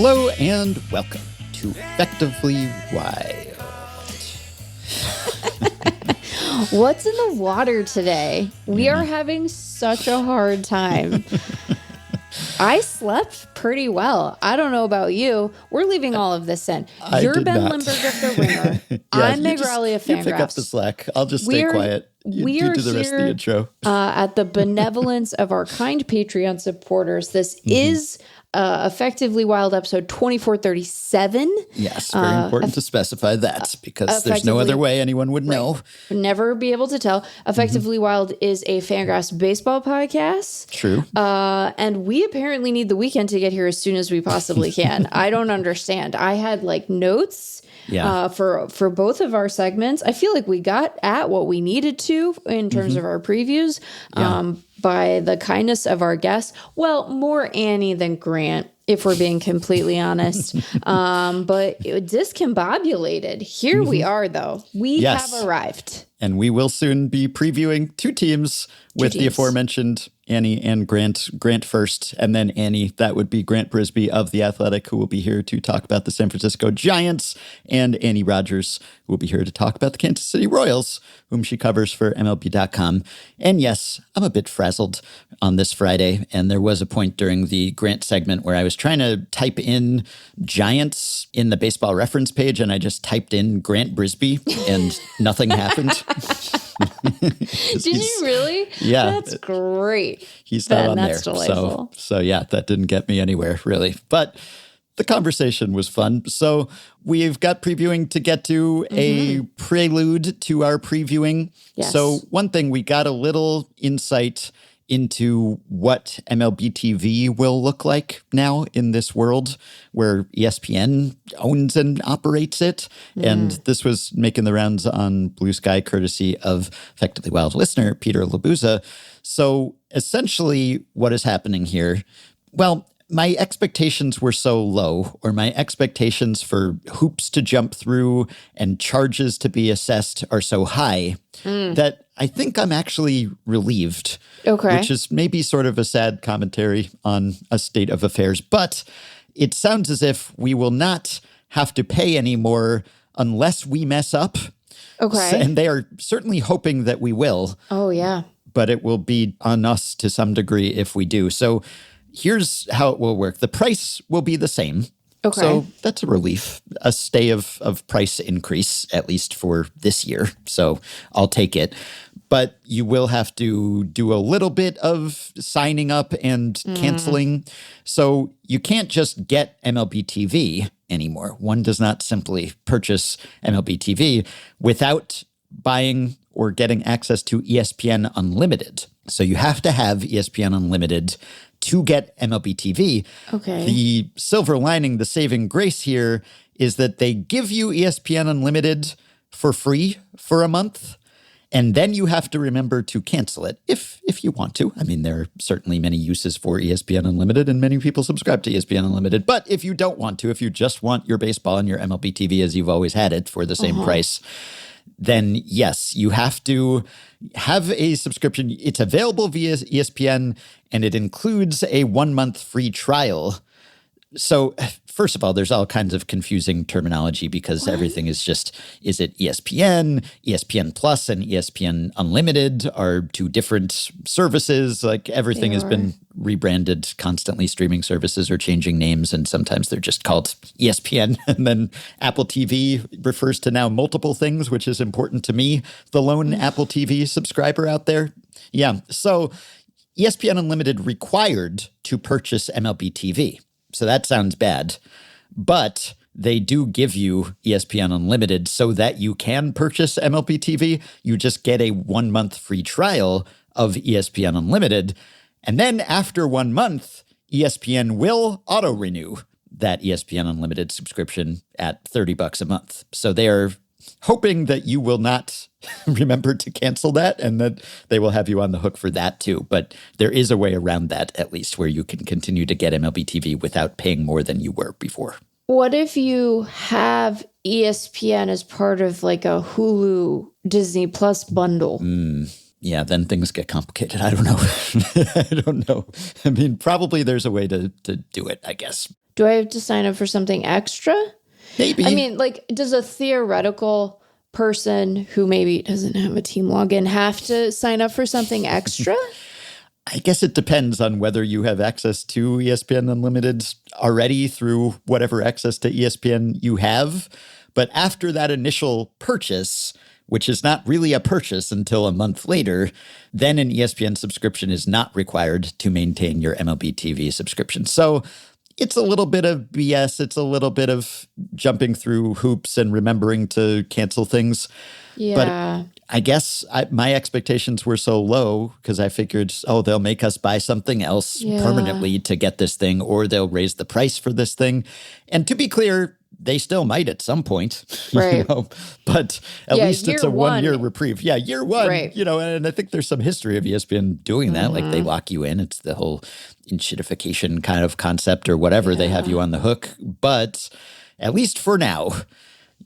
Hello and welcome to Effectively Wild. What's in the water today? We are having such a hard time. I slept pretty well. I don't know about you. We're leaving all of this in. You're Ben Lindbergh of The Ringer. I'm Meg Rowley of FanGraphs. You pick up the slack. I'll just stay quiet. You do the rest of the intro. At the benevolence of our kind Patreon supporters. This is Effectively Wild episode 2437. Yes, very important to specify that because there's no other way anyone would know. Never be able to tell. Effectively Wild is a FanGraphs baseball podcast. True. And we apparently need the weekend to get here as soon as we possibly can. I don't understand. I had notes for both of our segments. I feel like we got at what we needed to in terms of our previews. By the kindness of our guests. Well, more Annie than Grant, if we're being completely honest. But discombobulated. Here we are, though. We have arrived. And we will soon be previewing two teams with the aforementioned Annie and Grant. Grant first, and then Annie. That would be Grant Brisbee of The Athletic, who will be here to talk about the San Francisco Giants, and Annie Rogers, who will be here to talk about the Kansas City Royals, whom she covers for MLB.com. And yes, I'm a bit frazzled on this Friday, and there was a point during the Grant segment where I was trying to type in Giants in the baseball reference page, and I just typed in Grant Brisbee, and nothing happened. Did you really? Yeah. That's great. He's not on that's there. Delightful. So yeah, that didn't get me anywhere, really. But the conversation was fun. So we've got previewing to get to, a prelude to our previewing. Yes. So one thing, we got a little insight into what MLB TV will look like now in this world where ESPN owns and operates it. And this was making the rounds on Blue Sky, courtesy of Effectively Wild listener Peter Labuza. So essentially what is happening here, well, my expectations were so low, or my expectations for hoops to jump through and charges to be assessed are so high that I think I'm actually relieved. Okay. Which is maybe sort of a sad commentary on a state of affairs. But it sounds as if we will not have to pay anymore unless we mess up. Okay. And they are certainly hoping that we will. Oh, yeah. But it will be on us to some degree if we do. So here's how it will work. The price will be the same. Okay. So that's a relief, a stay of price increase, at least for this year. So I'll take it. But you will have to do a little bit of signing up and canceling. So you can't just get MLB TV anymore. One does not simply purchase MLB TV without buying or getting access to ESPN Unlimited. So you have to have ESPN Unlimited to get MLB TV. Okay. The silver lining, the saving grace here is that they give you ESPN Unlimited for free for a month. And then you have to remember to cancel it if you want to. I mean, there are certainly many uses for ESPN Unlimited, and many people subscribe to ESPN Unlimited. But if you don't want to, if you just want your baseball and your MLB TV as you've always had it for the same price, then yes, you have to have a subscription. It's available via ESPN, and it includes a 1-month free trial. So first of all, there's all kinds of confusing terminology because everything is just, is it ESPN, ESPN Plus, and ESPN Unlimited are two different services. Like everything has been rebranded constantly. Streaming services are changing names, and sometimes they're just called ESPN. And then Apple TV refers to now multiple things, which is important to me, the lone Apple TV subscriber out there. Yeah. So ESPN Unlimited required to purchase MLB TV. So that sounds bad, but they do give you ESPN Unlimited so that you can purchase MLB TV. You just get a 1-month free trial of ESPN Unlimited. And then after 1 month, ESPN will auto-renew that ESPN Unlimited subscription at $30 a month. So they are hoping that you will not remember to cancel that and that they will have you on the hook for that too. But there is a way around that, at least, where you can continue to get MLB TV without paying more than you were before. What if you have ESPN as part of like a Hulu Disney Plus bundle? Yeah, then things get complicated. I don't know. I don't know. I mean, probably there's a way to do it, I guess. Do I have to sign up for something extra? Maybe. I mean, like, does a theoretical person who maybe doesn't have a team login have to sign up for something extra? I guess it depends on whether you have access to ESPN Unlimited already through whatever access to ESPN you have. But after that initial purchase, which is not really a purchase until a month later, then an ESPN subscription is not required to maintain your MLB TV subscription. So it's a little bit of BS. It's a little bit of jumping through hoops and remembering to cancel things. Yeah. But I guess my expectations were so low because I figured, they'll make us buy something else permanently to get this thing, or they'll raise the price for this thing. And to be clear, they still might at some point, right. But at least it's a 1 year reprieve. Yeah, year one, right. And I think there's some history of ESPN doing that. Like they lock you in. It's the whole inshitification kind of concept or whatever. They have you on the hook. But at least for now,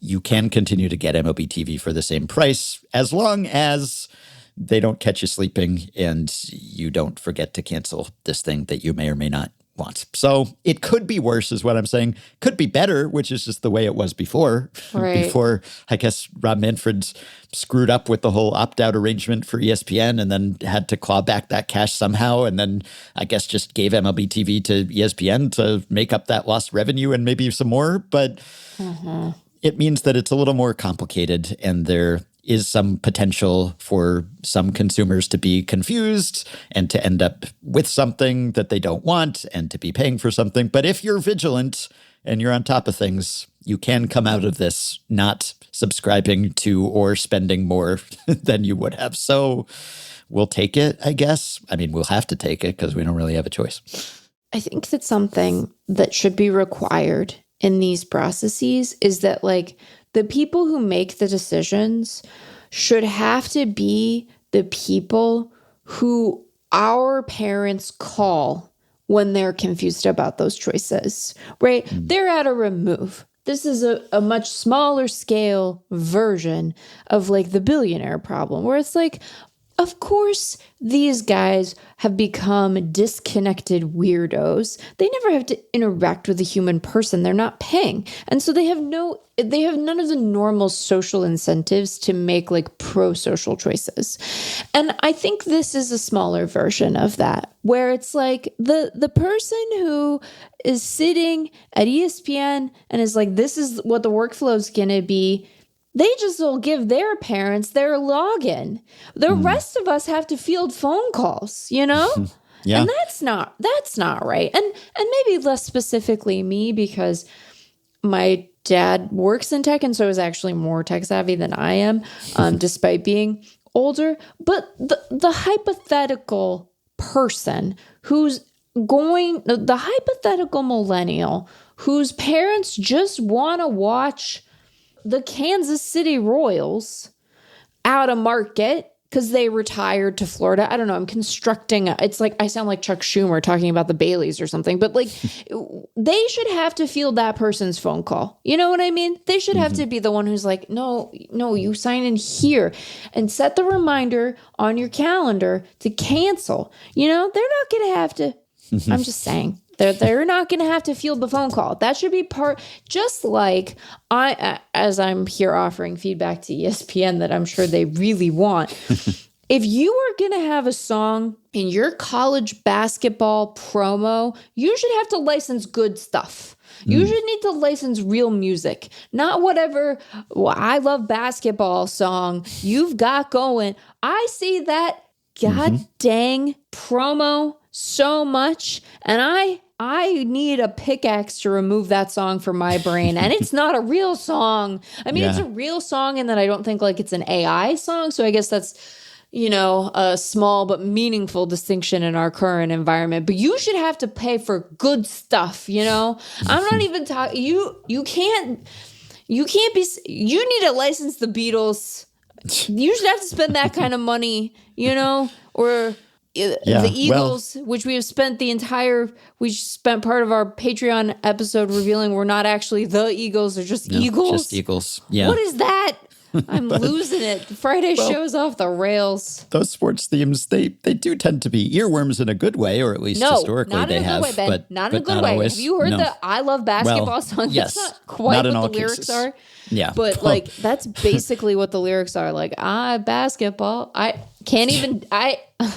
you can continue to get MLB TV for the same price as long as they don't catch you sleeping and you don't forget to cancel this thing that you may or may not want. So it could be worse is what I'm saying. Could be better, which is just the way it was before. Right. Before, I guess, Rob Manfred screwed up with the whole opt-out arrangement for ESPN and then had to claw back that cash somehow. And then I guess just gave MLB TV to ESPN to make up that lost revenue and maybe some more. But it means that it's a little more complicated and there is some potential for some consumers to be confused and to end up with something that they don't want and to be paying for something. But if you're vigilant and you're on top of things, you can come out of this not subscribing to or spending more than you would have. So we'll take it, I guess. I mean, we'll have to take it because we don't really have a choice. I think that something that should be required in these processes is that, like, the people who make the decisions should have to be the people who our parents call when they're confused about those choices, right? They're at a remove. This is a much smaller scale version of like the billionaire problem where it's like, of course, these guys have become disconnected weirdos. They never have to interact with a human person. They're not paying. And so they have none of the normal social incentives to make like pro-social choices. And I think this is a smaller version of that, where it's like the person who is sitting at ESPN and is like, this is what the workflow is going to be. They just will give their parents their login. The rest of us have to field phone calls, Yeah. And that's not right. And maybe less specifically me, because my dad works in tech and so is actually more tech savvy than I am, despite being older. But the hypothetical person the hypothetical millennial whose parents just want to watch the Kansas City Royals out of market because they retired to Florida. I don't know. I'm constructing. It's like I sound like Chuck Schumer talking about the Baileys or something, but like they should have to field that person's phone call. You know what I mean? They should have to be the one who's like, no, you sign in here and set the reminder on your calendar to cancel. They're not going to have to. I'm just saying. They're not going to have to field the phone call. That should be part, just like as I'm here offering feedback to ESPN that I'm sure they really want. If you are going to have a song in your college basketball promo, you should have to license good stuff. You should need to license real music, not whatever I love basketball song you've got going. I see that god dang promo so much, and I need a pickaxe to remove that song from my brain. And it's not a real song. I mean, it's a real song in that I don't think like it's an AI song. So I guess that's, a small but meaningful distinction in our current environment. But you should have to pay for good stuff, I'm not even talking, you can't be, you need to license the Beatles. You should have to spend that kind of money, or the Eagles, which we spent part of our Patreon episode revealing we're not actually the Eagles, they're just Eagles. Just Eagles. Yeah. What is that? I'm losing it. Friday shows off the rails. Those sports themes, they do tend to be earworms in a good way, or at least historically they have. Not in a good way, Ben. Not in a good way. Always. Have you heard the I Love Basketball song? Yes. That's not quite what the lyrics are. Yeah. But like, that's basically what the lyrics are. Like, basketball. I can't even,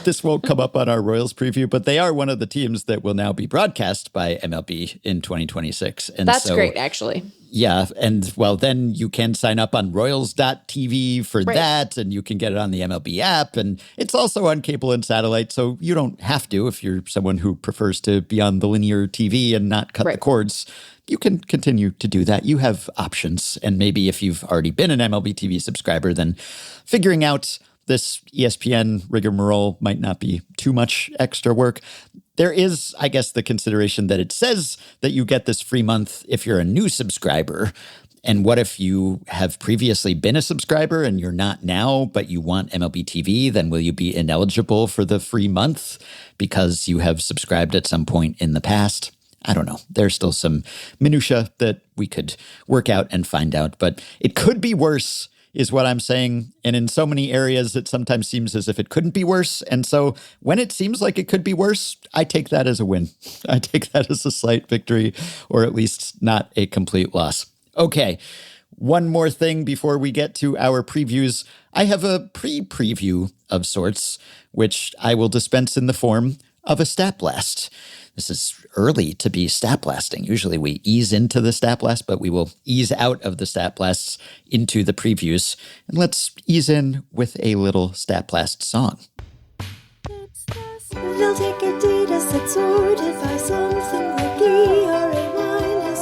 This won't come up on our Royals preview, but they are one of the teams that will now be broadcast by MLB in 2026. And that's great, actually. Yeah. And well, then you can sign up on Royals.tv for that, and you can get it on the MLB app. And it's also on cable and satellite. So you don't have to if you're someone who prefers to be on the linear TV and not cut the cords. You can continue to do that. You have options. And maybe if you've already been an MLB TV subscriber, then figuring out this ESPN rigmarole might not be too much extra work. There is, I guess, the consideration that it says that you get this free month if you're a new subscriber. And what if you have previously been a subscriber and you're not now, but you want MLB TV? Then will you be ineligible for the free month because you have subscribed at some point in the past? I don't know. There's still some minutia that we could work out and find out, but it could be worse is what I'm saying. And in so many areas, it sometimes seems as if it couldn't be worse. And so when it seems like it could be worse, I take that as a win. I take that as a slight victory, or at least not a complete loss. Okay, one more thing before we get to our previews. I have a pre-preview of sorts, which I will dispense in the form of a stat blast. This is early to be stat blasting. Usually we ease into the stat blast, but we will ease out of the stat blasts into the previews. And let's ease in with a little stat blast song. They'll take a data set sorted by something like ERA-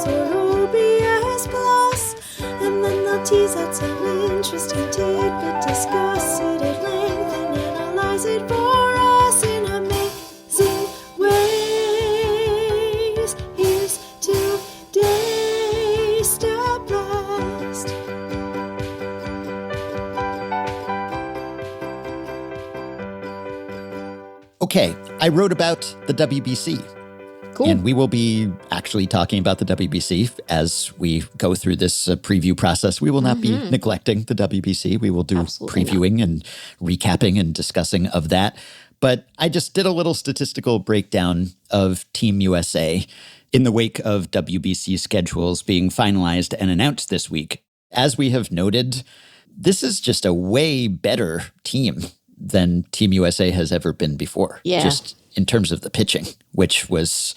or OBS plus, and then they'll tease out some interesting tidbit, discuss it at length, and analyze it for us in amazing ways. Here's today's Stat Blast. Okay, I wrote about the WBC. Cool. And we will be actually talking about the WBC as we go through this preview process. We will not be neglecting the WBC. We will do previewing and recapping and discussing of that. But I just did a little statistical breakdown of Team USA in the wake of WBC schedules being finalized and announced this week. As we have noted, this is just a way better team than Team USA has ever been before. Yeah. Just in terms of the pitching, which was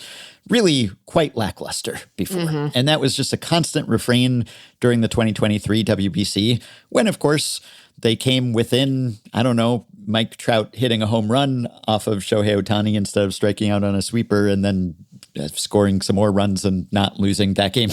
really quite lackluster before. And that was just a constant refrain during the 2023 WBC, when, of course, they came within, I don't know, Mike Trout hitting a home run off of Shohei Ohtani instead of striking out on a sweeper and then scoring some more runs and not losing that game.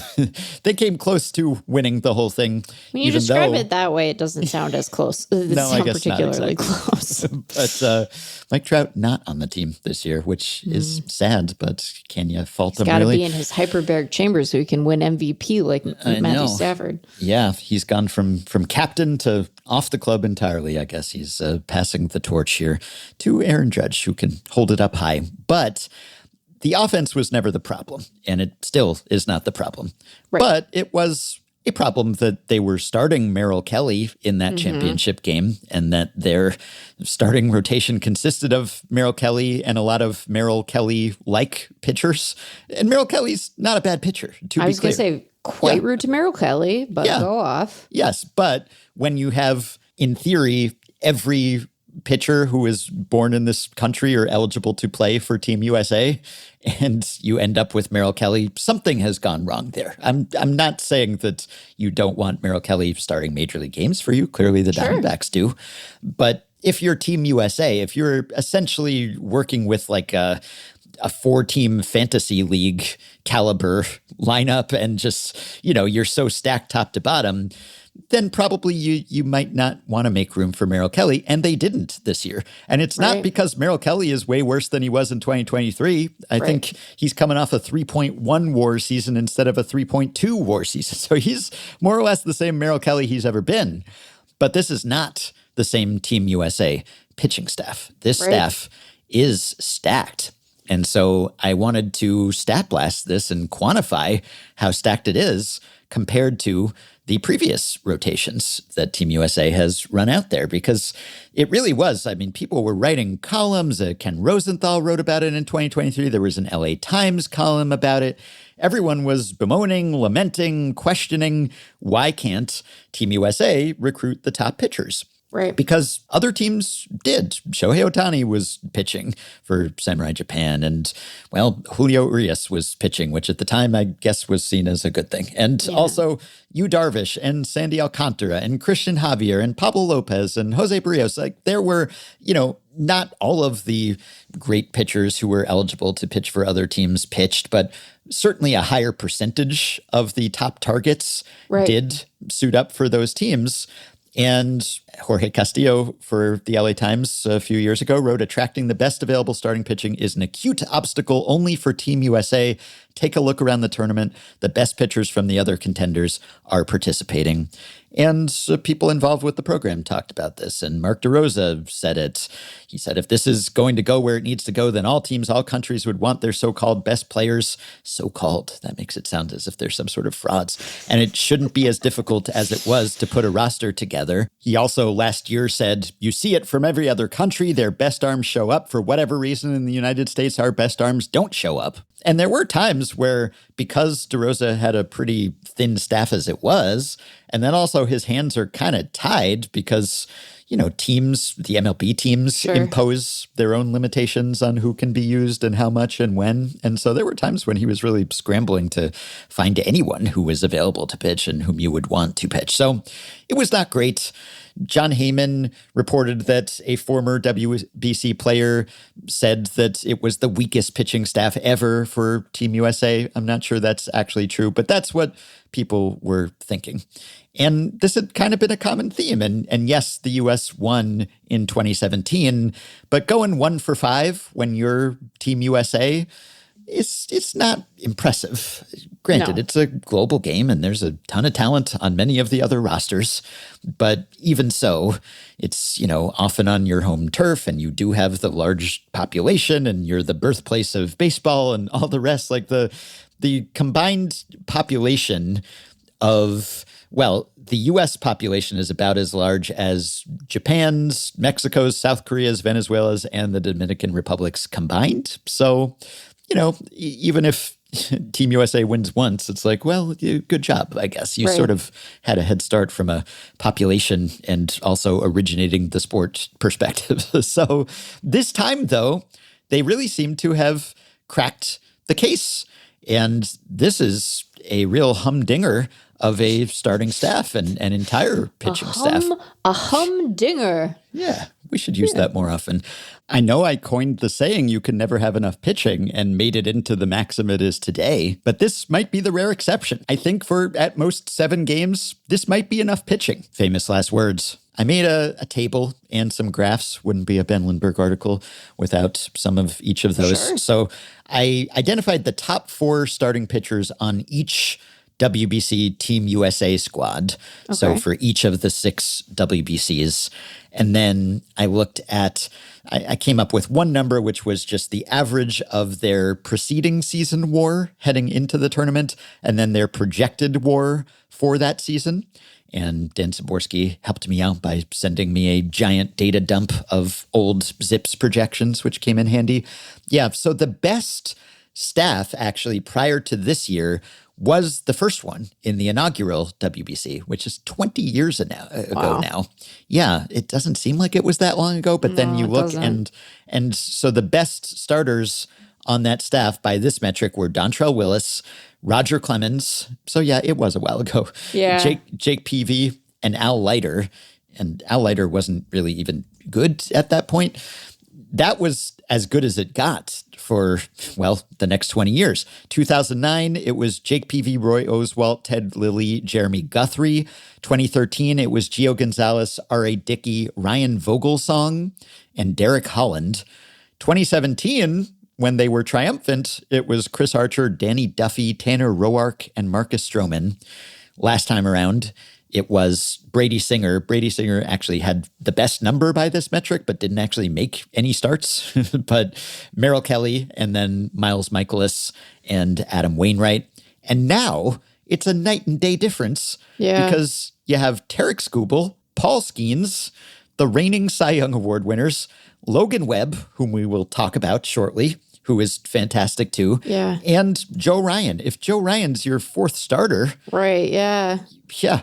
They came close to winning the whole thing. When you describe it that way, it doesn't sound as close. It No, I guess not particularly exactly. close. But Mike Trout not on the team this year, which is sad, but can you fault He's him got to really? be in his hyperbaric chamber so he can win MVP like I Matthew know. Stafford. Yeah, he's gone from captain to off the club entirely. I guess he's passing the torch here to Aaron Judge, who can hold it up high. But the offense was never the problem, and it still is not the problem. Right. But it was a problem that they were starting Merrill Kelly in that championship game, and that their starting rotation consisted of Merrill Kelly and a lot of Merrill Kelly-like pitchers. And Merrill Kelly's not a bad pitcher, to be clear. I was going to say quite rude to Merrill Kelly, but go off. Yes, but when you have, in theory, every pitcher who is born in this country or eligible to play for Team USA, and you end up with Merrill Kelly, something has gone wrong there. I'm not saying that you don't want Merrill Kelly starting major league games for you. Clearly the Diamondbacks do. But if you're Team USA, if you're essentially working with like a 4-team fantasy league caliber lineup and just, you're so stacked top to bottom, then probably you might not want to make room for Merrill Kelly, and they didn't this year. And it's not because Merrill Kelly is way worse than he was in 2023. I think he's coming off a 3.1 WAR season instead of a 3.2 WAR season. So he's more or less the same Merrill Kelly he's ever been. But this is not the same Team USA pitching staff. This staff is stacked. And so I wanted to stat blast this and quantify how stacked it is compared to the previous rotations that Team USA has run out there, because it really was. I mean, people were writing columns. Ken Rosenthal wrote about it in 2023. There was an LA Times column about it. Everyone was bemoaning, lamenting, questioning, why can't Team USA recruit the top pitchers? Right. Because other teams did. Shohei Ohtani was pitching for Samurai Japan. And, well, Julio Urias was pitching, which at the time I guess was seen as a good thing. And also Yu Darvish and Sandy Alcantara and Christian Javier and Pablo Lopez and Jose Barrios. Like, there were, not all of the great pitchers who were eligible to pitch for other teams pitched, but certainly a higher percentage of the top targets did suit up for those teams. And Jorge Castillo for the LA Times a few years ago wrote, attracting the best available starting pitching is an acute obstacle only for Team USA. Take a look around the tournament. The best pitchers from the other contenders are participating. And people involved with the program talked about this. And Mark DeRosa said it. He said, if this is going to go where it needs to go, then all teams, all countries would want their so-called best players. So-called. That makes it sound as if they're some sort of frauds. And it shouldn't be as difficult as it was to put a roster together. He also last year said, you see it from every other country. Their best arms show up. For whatever reason in the United States, our best arms don't show up. And there were times where, because DeRosa had a pretty thin staff as it was, and then also his hands are kind of tied because, teams, the MLB teams impose their own limitations on who can be used and how much and when. And so there were times when he was really scrambling to find anyone who was available to pitch and whom you would want to pitch. So it was not great. John Heyman reported that a former WBC player said that it was the weakest pitching staff ever for Team USA. I'm not sure that's actually true, but that's what people were thinking. And this had kind of been a common theme. And yes, the U.S. won in 2017, but going 1 for 5 when you're Team USA, it's not impressive. Granted, It's a global game and there's a ton of talent on many of the other rosters. But even so, it's, often on your home turf and you do have the large population and you're the birthplace of baseball and all the rest. Like the combined population of, the U.S. population is about as large as Japan's, Mexico's, South Korea's, Venezuela's, and the Dominican Republic's combined. So, even if Team USA wins once, it's like, well, good job, I guess. You sort of had a head start from a population and also originating the sport perspective. So this time, though, they really seem to have cracked the case. And this is a real humdinger of a starting staff and an entire pitching staff. A humdinger. Yeah, we should use that more often. I know I coined the saying, you can never have enough pitching, and made it into the maxim it is today, but this might be the rare exception. I think for at most 7 games, this might be enough pitching. Famous last words. I made a table and some graphs. Wouldn't be a Ben Lindbergh article without some of each of those. Sure. So I identified the top 4 starting pitchers on each WBC Team USA squad. Okay. So for each of the 6 WBCs. And then I looked at, I came up with one number, which was just the average of their preceding season WAR heading into the tournament, and then their projected WAR for that season. And Dan Zaborski helped me out by sending me a giant data dump of old Zips projections, which came in handy. Yeah, so the best staff actually prior to this year was the first one in the inaugural WBC, which is 20 years ago now. Yeah, it doesn't seem like it was that long ago, but then you look and so the best starters on that staff by this metric were Dontrell Willis, Roger Clemens. So yeah, it was a while ago. Yeah. Jake Peavy and Al Leiter. And Al Leiter wasn't really even good at that point. That was as good as it got for, the next 20 years. 2009, it was Jake Peavy, Roy Oswalt, Ted Lilly, Jeremy Guthrie. 2013, it was Gio Gonzalez, R.A. Dickey, Ryan Vogelsong, and Derek Holland. 2017, when they were triumphant, it was Chris Archer, Danny Duffy, Tanner Roark, and Marcus Stroman. Last time around, it was Brady Singer. Brady Singer actually had the best number by this metric, but didn't actually make any starts. But Merrill Kelly, and then Miles Michaelis and Adam Wainwright. And now it's a night and day difference. Yeah. Because you have Tarek Skubal, Paul Skeens, the reigning Cy Young Award winners, Logan Webb, whom we will talk about shortly, who is fantastic too. Yeah. And Joe Ryan. If Joe Ryan's your fourth starter, right, yeah,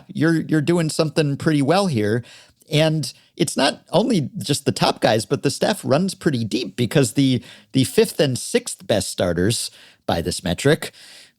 you're doing something pretty well here. And it's not only just the top guys, but the staff runs pretty deep because the fifth and sixth best starters by this metric,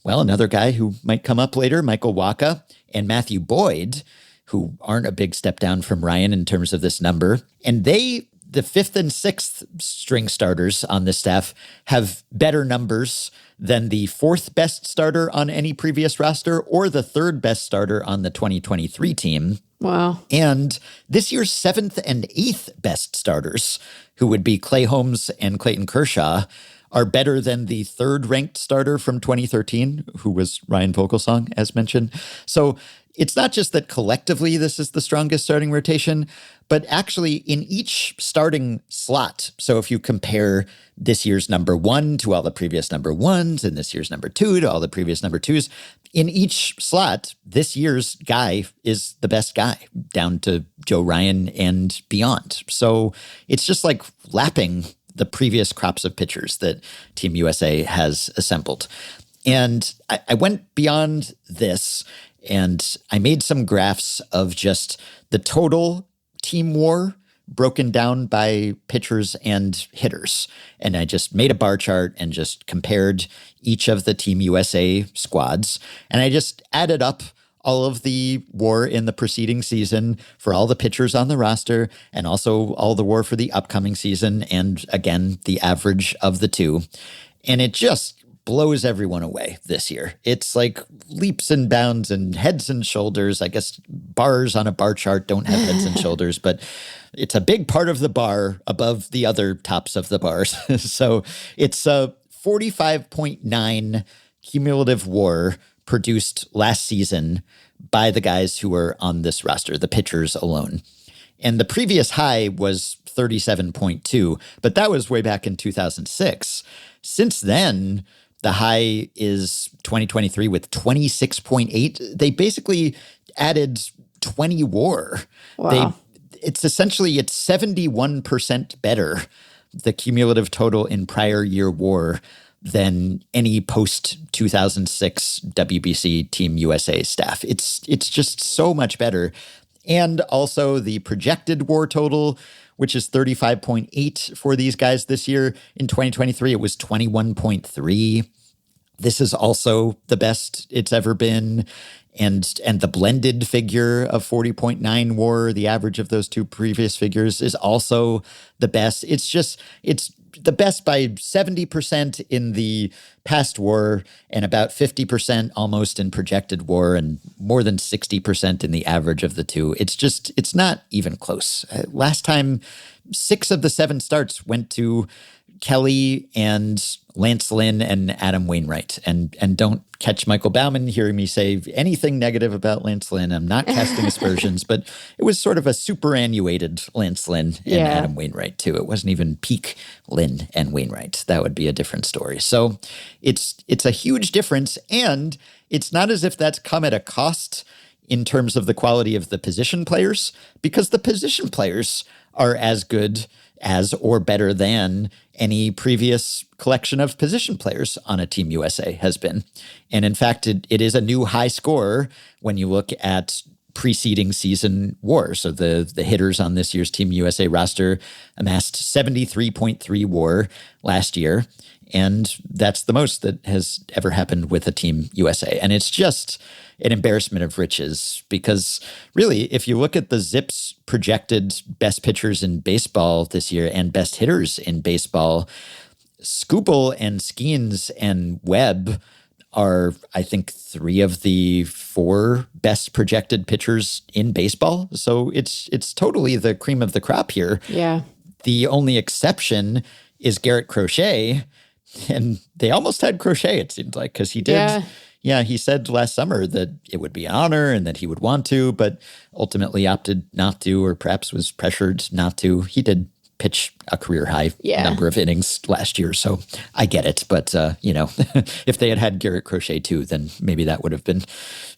well, another guy who might come up later, Michael Waka and Matthew Boyd, who aren't a big step down from Ryan in terms of this number. And the fifth and sixth string starters on this staff have better numbers than the fourth best starter on any previous roster or the third best starter on the 2023 team. Wow. And this year's seventh and eighth best starters, who would be Clay Holmes and Clayton Kershaw, are better than the third ranked starter from 2013, who was Ryan Vogelsong, as mentioned. So it's not just that collectively this is the strongest starting rotation, but actually in each starting slot. So if you compare this year's number one to all the previous number ones and this year's number two to all the previous number twos, in each slot, this year's guy is the best guy, down to Joe Ryan and beyond. So it's just like lapping the previous crops of pitchers that Team USA has assembled. And I went beyond this, and I made some graphs of just the total team WAR broken down by pitchers and hitters. And I just made a bar chart and just compared each of the Team USA squads. And I just added up all of the WAR in the preceding season for all the pitchers on the roster, and also all the WAR for the upcoming season, and again, the average of the two. And it just blows everyone away this year. It's like leaps and bounds and heads and shoulders. I guess bars on a bar chart don't have heads and shoulders, but it's a big part of the bar above the other tops of the bars. So it's a 45.9 cumulative WAR produced last season by the guys who were on this roster, the pitchers alone. And the previous high was 37.2, but that was way back in 2006. Since then, the high is 2023 with 26.8. They basically added 20 WAR. Wow. It's 71% better, the cumulative total in prior year WAR, than any post-2006 WBC Team USA staff. It's just so much better. And also the projected WAR total, which is 35.8 for these guys this year. In 2023, it was 21.3. This is also the best it's ever been. And the blended figure of 40.9 WAR, the average of those two previous figures, is also the best. It's the best by 70% in the past WAR and about 50% almost in projected WAR and more than 60% in the average of the two. It's not even close. Last time, 6 of the 7 starts went to Kelly and Lance Lynn and Adam Wainwright. And don't catch Michael Baumann hearing me say anything negative about Lance Lynn. I'm not casting aspersions, but it was sort of a superannuated Lance Lynn and Adam Wainwright too. It wasn't even peak Lynn and Wainwright. That would be a different story. So it's a huge difference, and it's not as if that's come at a cost in terms of the quality of the position players, because the position players are as good as or better than any previous collection of position players on a Team USA has been. And in fact, it is a new high score when you look at preceding season WAR. So the hitters on this year's Team USA roster amassed 73.3 WAR last year. And that's the most that has ever happened with a Team USA. And it's just an embarrassment of riches, because really, if you look at the Zips projected best pitchers in baseball this year and best hitters in baseball, Skubal and Skeens and Webb are, I think, 3 of the 4 best projected pitchers in baseball. So it's totally the cream of the crop here. Yeah. The only exception is Garrett Crochet, and they almost had Crochet, it seemed like, because he did. Yeah, he said last summer that it would be an honor and that he would want to, but ultimately opted not to, or perhaps was pressured not to. He did pitch a career-high number of innings last year. So I get it. But, if they had had Garrett Crochet too, then maybe that would have been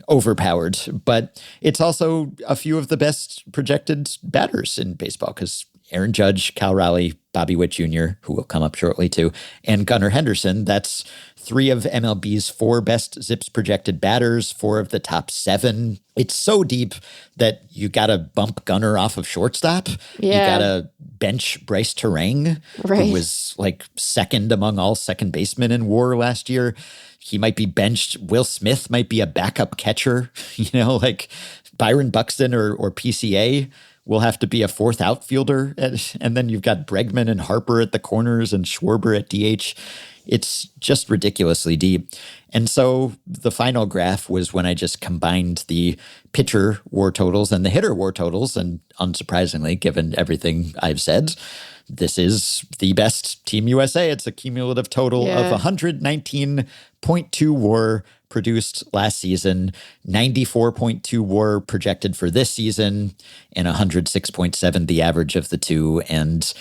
overpowered. But it's also a few of the best projected batters in baseball because Aaron Judge, Cal Raleigh, Bobby Witt Jr., who will come up shortly too, and Gunnar Henderson. That's 3 of MLB's 4 best ZiPS projected batters, 4 of the top 7. It's so deep that you got to bump Gunnar off of shortstop. You got to bench Bryce Terang, who was like second among all second basemen in WAR last year. He might be benched. Will Smith might be a backup catcher, like Byron Buxton or PCA will have to be a 4th outfielder. And then you've got Bregman and Harper at the corners and Schwarber at DH. It's just ridiculously deep. And so the final graph was when I just combined the pitcher WAR totals and the hitter WAR totals. And unsurprisingly, given everything I've said, this is the best Team USA. It's a cumulative total of 119.2 WAR produced last season, 94.2 WAR projected for this season, and 106.7 the average of the two. And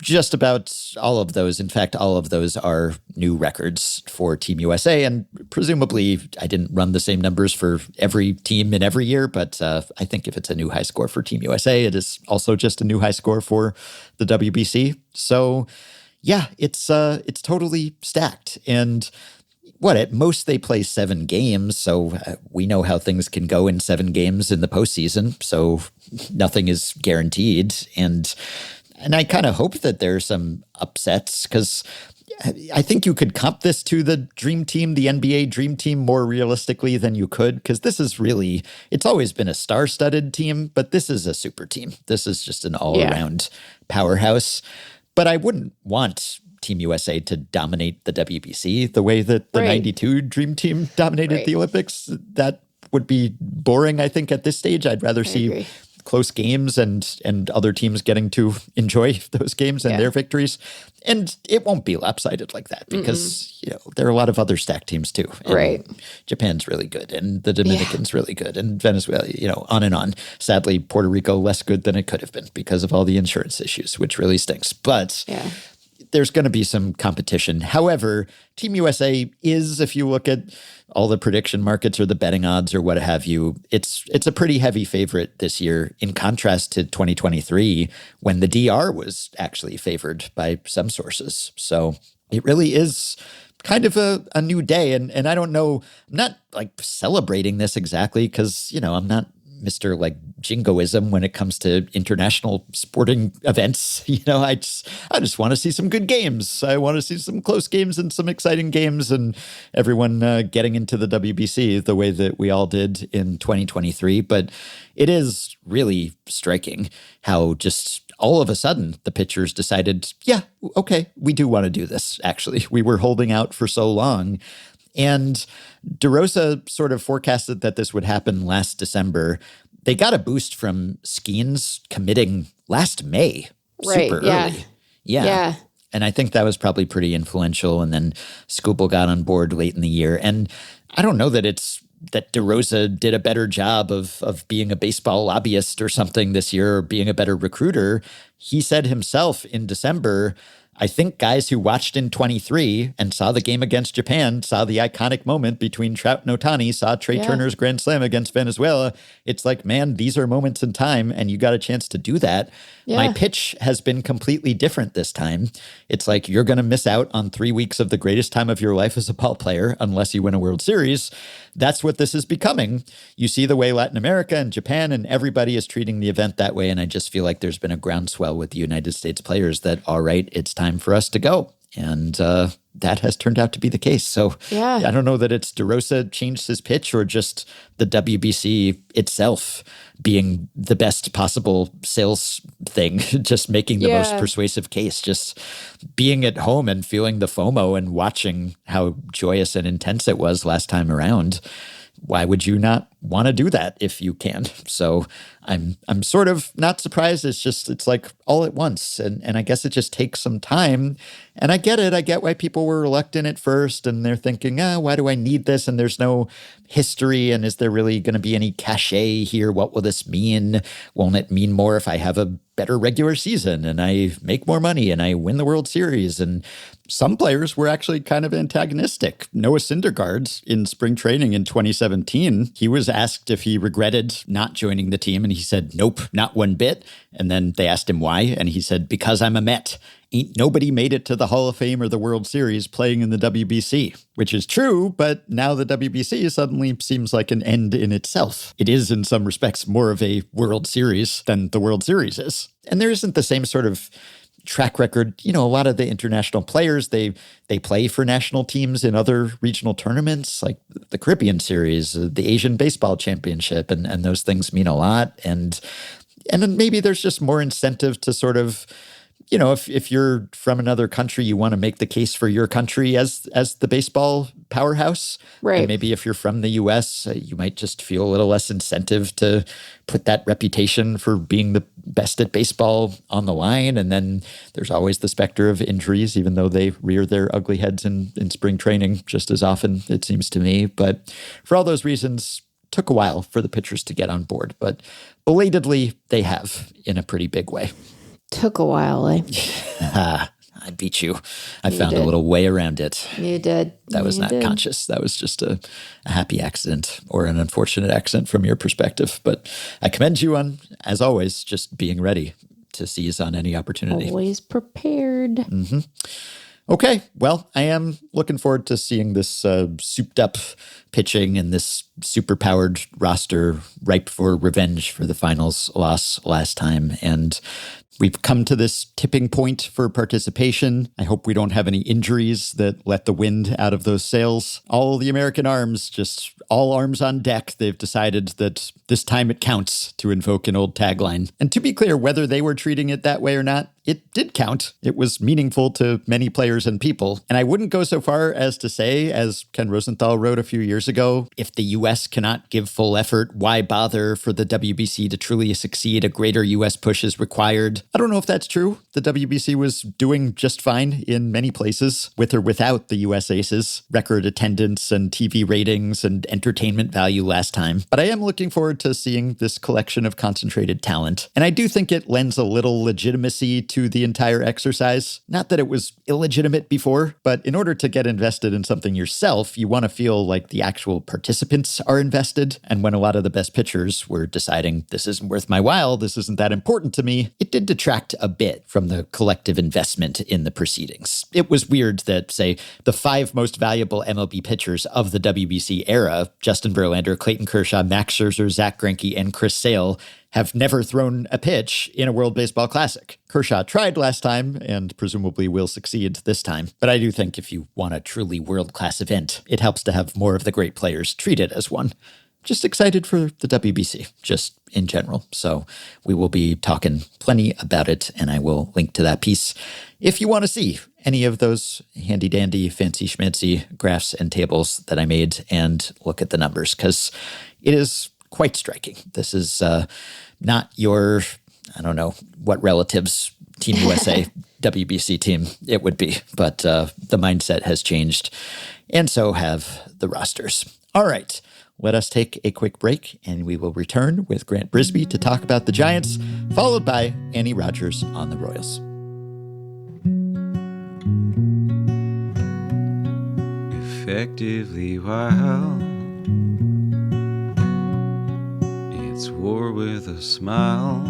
just about all of those, in fact, all of those are new records for Team USA. And presumably, I didn't run the same numbers for every team in every year, but I think if it's a new high score for Team USA, it is also just a new high score for the WBC. So yeah, it's totally stacked. And at most they play 7 games, so we know how things can go in 7 games in the postseason, so nothing is guaranteed. And I kind of hope that there's some upsets because I think you could comp this to the Dream Team, the NBA Dream Team, more realistically than you could because this is really, it's always been a star-studded team, but this is a super team. This is just an all-around powerhouse. But I wouldn't want Team USA to dominate the WBC the way that the 92 Dream Team dominated the Olympics. That would be boring, I think, at this stage. I'd rather see close games and other teams getting to enjoy those games and their victories. And it won't be lopsided like that because, there are a lot of other stacked teams too. And Japan's really good and the Dominican's really good and Venezuela, on and on. Sadly, Puerto Rico less good than it could have been because of all the insurance issues, which really stinks. But there's going to be some competition. However, Team USA is, if you look at all the prediction markets or the betting odds or what have you, it's a pretty heavy favorite this year in contrast to 2023 when the DR was actually favored by some sources. So it really is kind of a new day. And I don't know, I'm not like celebrating this exactly because, I'm not Mr. like jingoism when it comes to international sporting events. I just want to see some good games. I want to see some close games and some exciting games and everyone getting into the WBC the way that we all did in 2023. But it is really striking how just all of a sudden the pitchers decided, okay, we do want to do this. Actually, we were holding out for so long. And DeRosa sort of forecasted that this would happen last December. They got a boost from Skeens committing last May, super early. Yeah. And I think that was probably pretty influential. And then Skubal got on board late in the year. And I don't know that it's that DeRosa did a better job of being a baseball lobbyist or something this year or being a better recruiter. He said himself in December, I think guys who watched in 23 and saw the game against Japan, saw the iconic moment between Trout and Ohtani, saw Trey Turner's grand slam against Venezuela. It's like, man, these are moments in time and you got a chance to do that. Yeah. My pitch has been completely different this time. It's like you're going to miss out on 3 weeks of the greatest time of your life as a ball player unless you win a World Series. That's what this is becoming. You see the way Latin America and Japan and everybody is treating the event that way. And I just feel like there's been a groundswell with the United States players that, all right, it's time for us to go. And that has turned out to be the case. So I don't know that it's DeRosa changed his pitch or just the WBC itself being the best possible sales thing, just making the most persuasive case, just being at home and feeling the FOMO and watching how joyous and intense it was last time around. Why would you not want to do that if you can? So I'm sort of not surprised. It's like all at once. And I guess it just takes some time. And I get it. I get why people were reluctant at first and they're thinking, why do I need this? And there's no history. And is there really going to be any cachet here? What will this mean? Won't it mean more if I have a better regular season and I make more money and I win the World Series. And some players were actually kind of antagonistic. Noah Syndergaard in spring training in 2017, he was asked if he regretted not joining the team. And he said, nope, not one bit. And then they asked him why. And he said, because I'm a Met. Ain't nobody made it to the Hall of Fame or the World Series playing in the WBC, which is true, but now the WBC suddenly seems like an end in itself. It is, in some respects, more of a World Series than the World Series is. And there isn't the same sort of track record. A lot of the international players, they play for national teams in other regional tournaments, like the Caribbean Series, the Asian Baseball Championship, and those things mean a lot. And then maybe there's just more incentive to sort of, if you're from another country, you want to make the case for your country as the baseball powerhouse. Right. And maybe if you're from the U.S., you might just feel a little less incentive to put that reputation for being the best at baseball on the line. And then there's always the specter of injuries, even though they rear their ugly heads in spring training just as often, it seems to me. But for all those reasons, it took a while for the pitchers to get on board. But belatedly, they have in a pretty big way. Took a while, eh? I beat you. I found a little way around it. You did. That was not conscious. That was just a happy accident or an unfortunate accident from your perspective. But I commend you on, as always, just being ready to seize on any opportunity. Always prepared. Mm-hmm. Okay, well, I am looking forward to seeing this souped up pitching and this super-powered roster ripe for revenge for the finals loss last time. And we've come to this tipping point for participation. I hope we don't have any injuries that let the wind out of those sails. All the American arms, just all arms on deck. They've decided that this time it counts, to invoke an old tagline. And to be clear, whether they were treating it that way or not, it did count. It was meaningful to many players and people. And I wouldn't go so far as to say, as Ken Rosenthal wrote a few years ago, if the U.S. cannot give full effort, why bother? For the WBC to truly succeed, a greater U.S. push is required. I don't know if that's true. The WBC was doing just fine in many places, with or without the U.S. aces, record attendance and TV ratings and entertainment value last time. But I am looking forward to seeing this collection of concentrated talent. And I do think it lends a little legitimacy to the entire exercise. Not that it was illegitimate before, but in order to get invested in something yourself, you want to feel like the actual participants are invested. And when a lot of the best pitchers were deciding, this isn't worth my while, this isn't that important to me, it did detract a bit from the collective investment in the proceedings. It was weird that, say, the 5 most valuable MLB pitchers of the WBC era, Justin Verlander, Clayton Kershaw, Max Scherzer, Zach Greinke, and Chris Sale, have never thrown a pitch in a World Baseball Classic. Kershaw tried last time and presumably will succeed this time. But I do think if you want a truly world-class event, it helps to have more of the great players treated as one. Just excited for the WBC, just in general. So we will be talking plenty about it, and I will link to that piece if you want to see any of those handy-dandy, fancy-schmancy graphs and tables that I made and look at the numbers, because it is quite striking. This is not your, I don't know, what relatives Team USA WBC team it would be, but the mindset has changed, and so have the rosters. All right. Let us take a quick break, and we will return with Grant Brisbee to talk about the Giants, followed by Annie Rogers on the Royals. Effectively wild, it's war with a smile.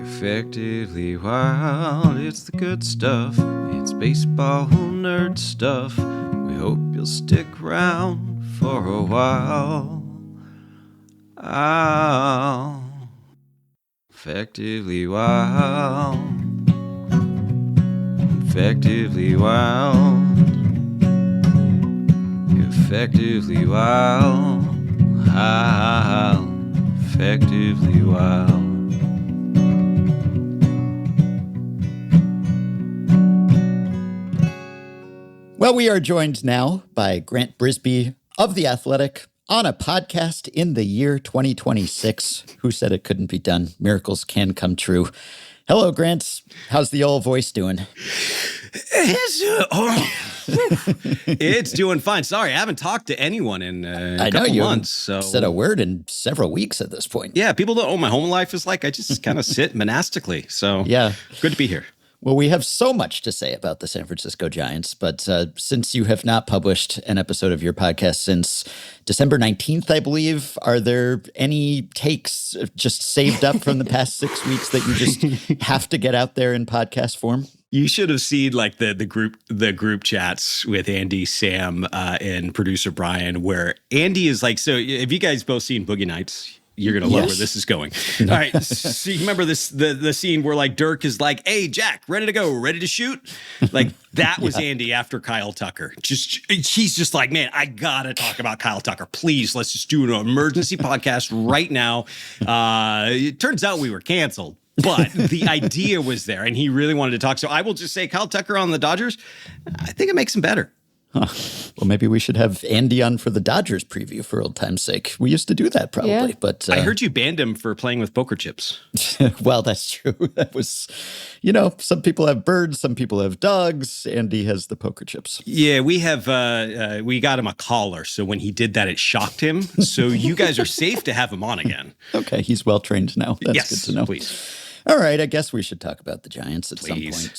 Effectively wild, it's the good stuff. It's baseball nerd stuff. We hope you'll stick around for a while. Effectively wild. Effectively wild. Effectively wild. Effectively wild. Well, we are joined now by Grant Brisbee of The Athletic on a podcast in the year 2026. Who said it couldn't be done? Miracles can come true. Hello, Grant. How's the old voice doing? It's doing fine. Sorry, I haven't talked to anyone in a couple months. So said a word in several weeks at this point. Yeah, people don't know what my home life is like. I just kind of sit monastically. So yeah, good to be here. Well, we have so much to say about the San Francisco Giants, but since you have not published an episode of your podcast since December 19th, I believe, are there any takes just saved up from the past 6 weeks that you just have to get out there in podcast form? You should have seen like the group chats with Andy, Sam, and producer Brian, where Andy is like, so have you guys both seen Boogie Nights? You're going to love where this is going. All right. So you remember the scene where like Dirk is like, hey, Jack, ready to go, ready to shoot? Like that was Andy after Kyle Tucker. He's just like, man, I got to talk about Kyle Tucker. Please, let's just do an emergency podcast right now. It turns out we were canceled. But the idea was there, and he really wanted to talk. So I will just say Kyle Tucker on the Dodgers, I think it makes him better. Huh. Well, maybe we should have Andy on for the Dodgers preview for old time's sake. We used to do that probably, but I heard you banned him for playing with poker chips. Well, that's true. That was, some people have birds, some people have dogs. Andy has the poker chips. Yeah, we have. We got him a collar, so when he did that, it shocked him. So you guys are safe to have him on again. Okay, he's well trained now. That's good to know. Please. All right, I guess we should talk about the Giants at some point.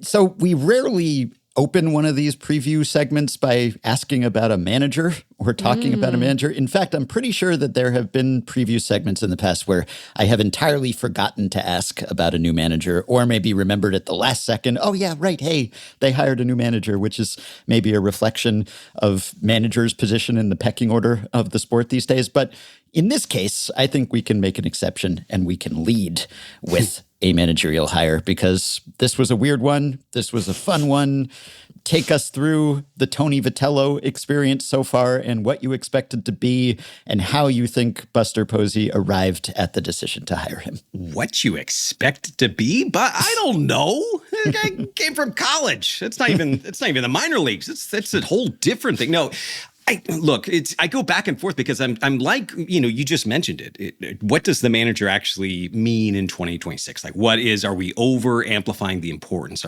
So we rarely open one of these preview segments by asking about a manager or talking about a manager. In fact, I'm pretty sure that there have been preview segments in the past where I have entirely forgotten to ask about a new manager, or maybe remembered at the last second, oh yeah, right, hey, they hired a new manager, which is maybe a reflection of managers' position in the pecking order of the sport these days. But in this case, I think we can make an exception and we can lead with a managerial hire, because this was a weird one. This was a fun one. Take us through the Tony Vitello experience so far and what you expected to be and how you think Buster Posey arrived at the decision to hire him. What you expected to be? But I don't know. The guy came from college. It's not even the minor leagues. It's a whole different thing. No. I go back and forth because I'm like, you just mentioned it. What does the manager actually mean in 2026? Like, are we over amplifying the importance?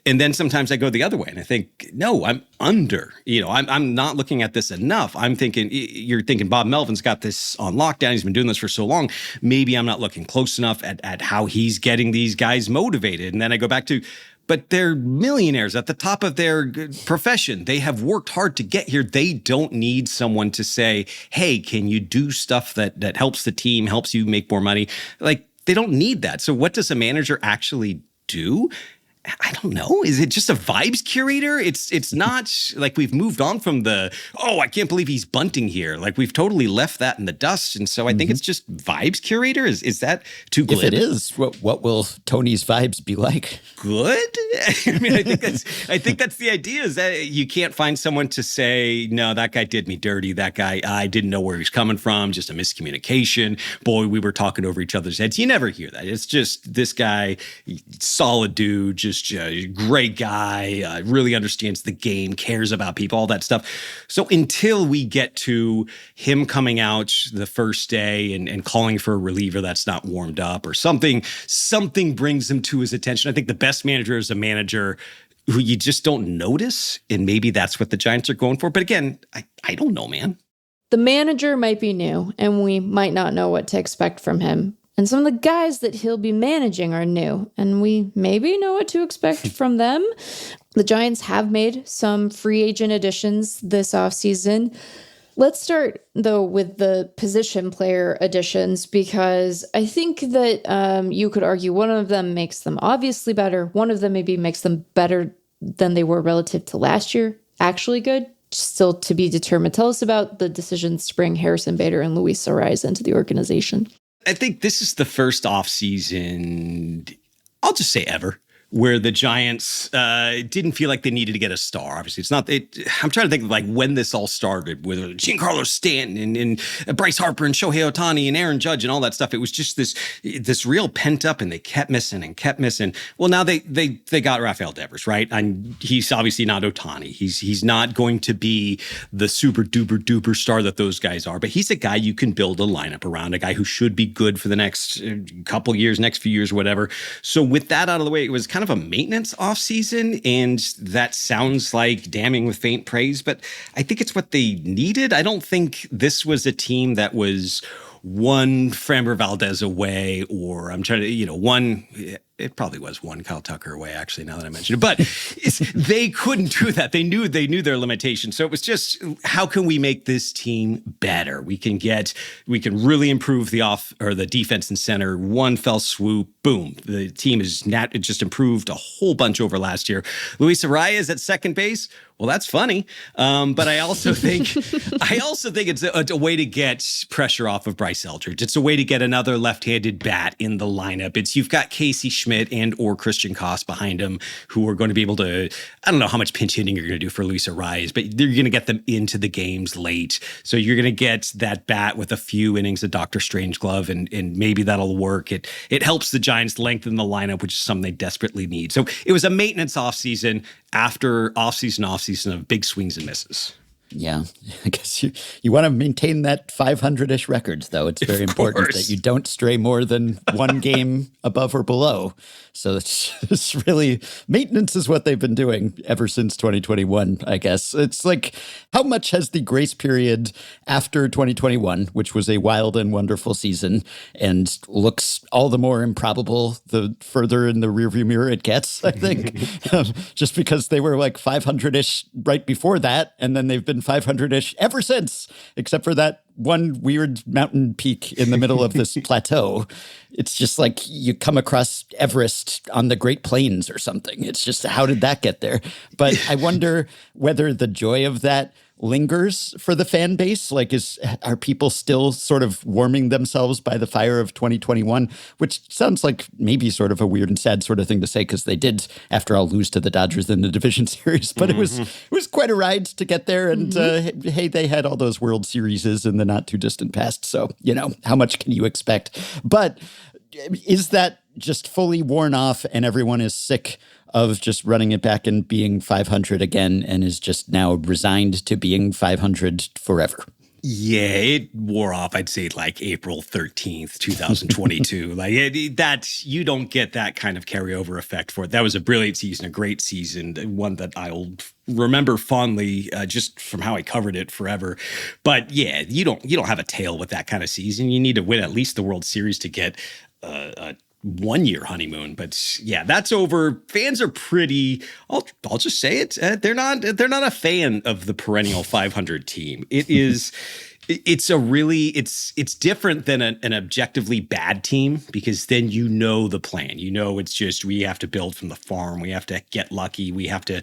And then sometimes I go the other way and I think, no, I'm under, I'm not looking at this enough. You're thinking Bob Melvin's got this on lockdown. He's been doing this for so long. Maybe I'm not looking close enough at how he's getting these guys motivated. And then I go back to, but they're millionaires at the top of their profession. They have worked hard to get here. They don't need someone to say, hey, can you do stuff that helps the team, helps you make more money? Like, they don't need that. So what does a manager actually do? I don't know. Is it just a vibes curator? It's not like we've moved on from I can't believe he's bunting here. Like, we've totally left that in the dust. And so I think it's just vibes curator. Is that too glib? If it is, what will Tony's vibes be like? Good? I mean, I think that's the idea, is that you can't find someone to say, no, that guy did me dirty. That guy, I didn't know where he was coming from. Just a miscommunication. Boy, we were talking over each other's heads. You never hear that. It's just this guy, solid dude, just a great guy, really understands the game, cares about people, all that stuff. So until we get to him coming out the first day and calling for a reliever that's not warmed up or something brings him to his attention. I think the best manager is a manager who you just don't notice, and maybe that's what the Giants are going for. But again, I don't know, man. The manager might be new, and we might not know what to expect from him. And some of the guys that he'll be managing are new, and we maybe know what to expect from them. The Giants have made some free agent additions this offseason. Let's start, though, with the position player additions, because I think that you could argue one of them makes them obviously better. One of them maybe makes them better than they were relative to last year. Actually good. Still to be determined. Tell us about the decisions to bring Harrison Bader and Luis Arraez into the organization. I think this is the first offseason, I'll just say ever, where the Giants didn't feel like they needed to get a star. Obviously, it's not. I'm trying to think of like when this all started with Giancarlo Stanton and Bryce Harper and Shohei Ohtani and Aaron Judge and all that stuff. It was just this real pent up, and they kept missing and kept missing. Well, now they got Rafael Devers, right? And he's obviously not Ohtani. He's not going to be the super duper star that those guys are, but he's a guy you can build a lineup around, a guy who should be good for the next couple years, next few years, whatever. So with that out of the way, it was kind of of a maintenance offseason, and that sounds like damning with faint praise, but I think it's what they needed. I don't think this was a team that was one Framber Valdez away, or I'm trying to, one, it probably was one Kyle Tucker away, actually, now that I mention it. But they couldn't do that. They knew their limitations. So it was just, how can we make this team better? We can really improve the defense and center. One fell swoop, boom. The team it just improved a whole bunch over last year. Luis Arias at second base. Well, that's funny. But I also think it's a way to get pressure off of Bryce Eldridge. It's a way to get another left-handed bat in the lineup. You've got Casey Schmidt and or Christian Koss behind him, who are going to be able to, I don't know how much pinch hitting you're going to do for Luis Arias, but you're going to get them into the games late. So you're going to get that bat with a few innings of Dr. Strangeglove, and maybe that'll work. It helps the Giants lengthen the lineup, which is something they desperately need. So it was a maintenance offseason after offseason of big swings and misses. Yeah, I guess you want to maintain that 500-ish record, though. It's very important that you don't stray more than one game above or below. So it's really, maintenance is what they've been doing ever since 2021, I guess. It's like, how much has the grace period after 2021, which was a wild and wonderful season and looks all the more improbable the further in the rearview mirror it gets, I think, just because they were like 500-ish right before that, and then they've been 500-ish ever since, except for that one weird mountain peak in the middle of this plateau. It's just like you come across Everest on the Great Plains or something. It's just, how did that get there? But I wonder whether the joy of that lingers for the fan base. Like, are people still sort of warming themselves by the fire of 2021, which sounds like maybe sort of a weird and sad sort of thing to say, because they did, after all, lose to the Dodgers in the division series. But it was quite a ride to get there. And hey, they had all those World Series in the not too distant past. So, how much can you expect? But is that just fully worn off and everyone is sick of just running it back and being 500 again, and is just now resigned to being 500 forever? Yeah, it wore off, I'd say, like April 13th, 2022. That you don't get that kind of carryover effect for it. That was a brilliant season, a great season, one that I'll remember fondly, just from how I covered it forever. But yeah, you don't have a tail with that kind of season. You need to win at least the World Series to get a 1-year honeymoon. But yeah, that's over. Fans are pretty, I'll just say it, they're not a fan of the perennial 500 team. It's different than an objectively bad team, because then the plan. It's just, we have to build from the farm. We have to get lucky. We have to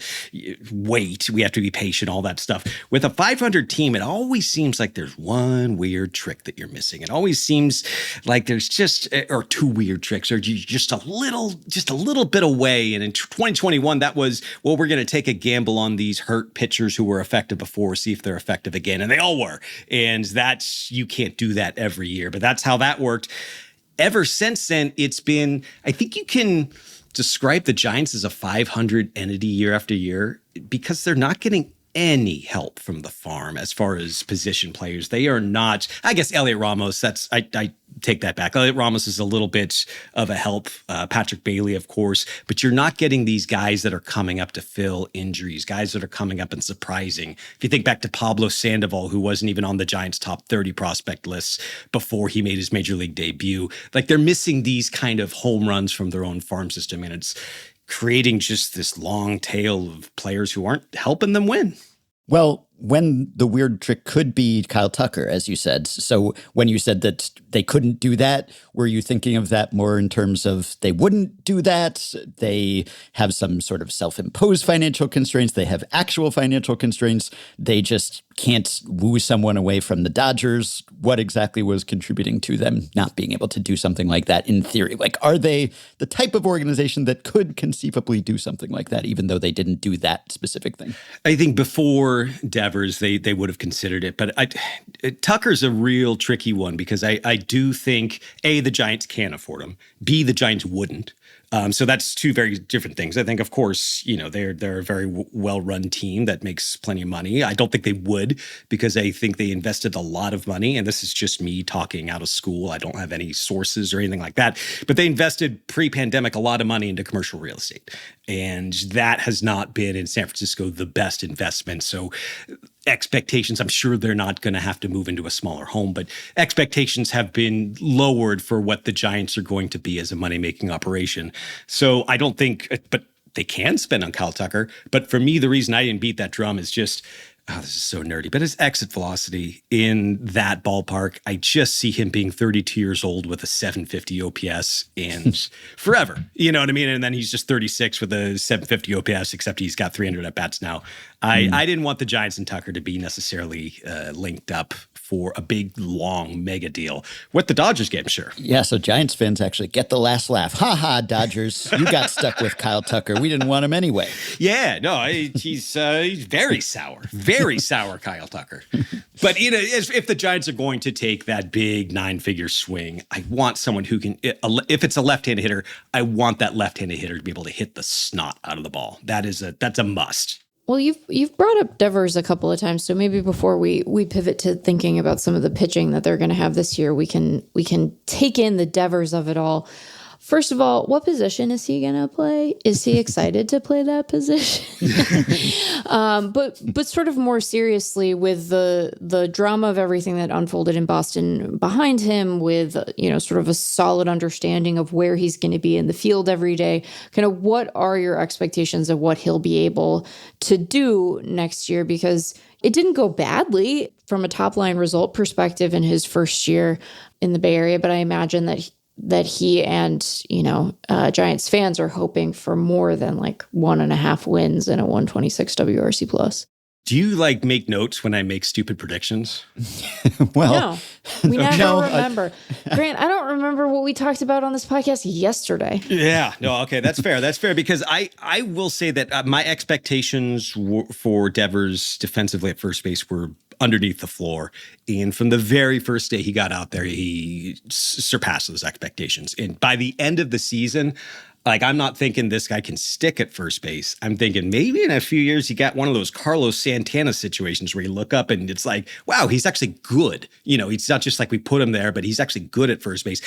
wait. We have to be patient, all that stuff. With a 500 team, it always seems like there's one weird trick that you're missing. It always seems like there's or two weird tricks, or just a little bit away. And in 2021, that was, well, we're going to take a gamble on these hurt pitchers who were effective before, see if they're effective again. And they all were. And you can't do that every year, but that's how that worked. Ever since then, it's been, I think you can describe the Giants as a 500 entity year after year, because they're not getting any help from the farm as far as position players. They are not, I guess Elliot Ramos, I take that back. Elliot Ramos is a little bit of a help. Patrick Bailey, of course, but you're not getting these guys that are coming up to fill injuries, guys that are coming up and surprising. If you think back to Pablo Sandoval, who wasn't even on the Giants' top 30 prospect lists before he made his major league debut, like, they're missing these kind of home runs from their own farm system, and it's creating just this long tail of players who aren't helping them win. Well, when the weird trick could be Kyle Tucker, as you said. So when you said that they couldn't do that, were you thinking of that more in terms of they wouldn't do that? They have some sort of self-imposed financial constraints. They have actual financial constraints. They just can't woo someone away from the Dodgers. What exactly was contributing to them not being able to do something like that in theory? Like, are they the type of organization that could conceivably do something like that, even though they didn't do that specific thing? I think before Devers, they would have considered it. But Tucker's a real tricky one, because I do think, A, the Giants can't afford him. B, the Giants wouldn't. So that's two very different things. I think, of course, they're a very well-run team that makes plenty of money. I don't think they would, because I think they invested a lot of money. And this is just me talking out of school. I don't have any sources or anything like that. But they invested pre-pandemic a lot of money into commercial real estate. And that has not been in San Francisco the best investment. So expectations, I'm sure they're not going to have to move into a smaller home, but expectations have been lowered for what the Giants are going to be as a money-making operation. So I don't think, but they can spend on Kyle Tucker. But for me, the reason I didn't beat that drum is just, this is so nerdy, but his exit velocity in that ballpark, I just see him being 32 years old with a 750 OPS and forever. You know what I mean? And then he's just 36 with a 750 OPS, except he's got 300 at-bats now. I didn't want the Giants and Tucker to be necessarily linked up for a big, long mega deal. What the Dodgers get, I'm sure. Yeah, so Giants fans actually get the last laugh. Ha ha, Dodgers, you got stuck with Kyle Tucker. We didn't want him anyway. Yeah, no, he's very sour. Very sour, Kyle Tucker. But if the Giants are going to take that big 9-figure swing, I want someone who can, if it's a left-handed hitter, I want that left-handed hitter to be able to hit the snot out of the ball. That's a must. Well, you've brought up Devers a couple of times, so maybe before we pivot to thinking about some of the pitching that they're going to have this year, we can take in the Devers of it all. First of all, what position is he going to play? Is he excited to play that position? But sort of more seriously, with the drama of everything that unfolded in Boston behind him, with sort of a solid understanding of where he's going to be in the field every day, kind of what are your expectations of what he'll be able to do next year? Because it didn't go badly from a top line result perspective in his first year in the Bay Area, but I imagine that he and, Giants fans are hoping for more than like 1.5 wins and a 126 WRC plus. Do you make notes when I make stupid predictions? Well, no, we never remember. Grant, I don't remember what we talked about on this podcast yesterday. Yeah, no, okay, that's fair. That's fair, because I will say that my expectations for Devers defensively at first base were underneath the floor. And from the very first day he got out there, he surpassed those expectations. And by the end of the season, I'm not thinking this guy can stick at first base. I'm thinking maybe in a few years he got one of those Carlos Santana situations where you look up and it's like, wow, he's actually good. It's not just like we put him there, but he's actually good at first base.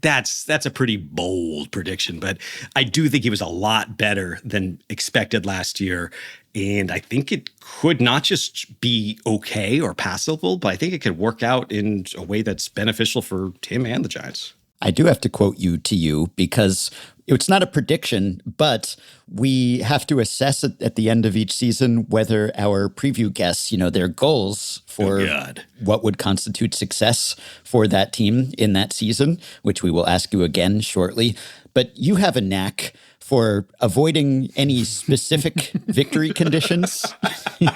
That's a pretty bold prediction, but I do think he was a lot better than expected last year. And I think it could not just be okay or passable, but I think it could work out in a way that's beneficial for him and the Giants. I do have to quote you to you because it's not a prediction, but we have to assess at the end of each season whether our preview guests, their goals for what would constitute success for that team in that season, which we will ask you again shortly. But you have a knack for avoiding any specific victory conditions in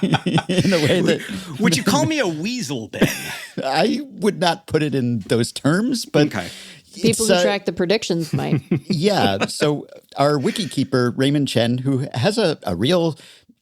a way that... Would you call me a weasel, Ben? I would not put it in those terms, but... Okay. People who track the predictions might. Yeah. So our wiki keeper, Raymond Chen, who has a real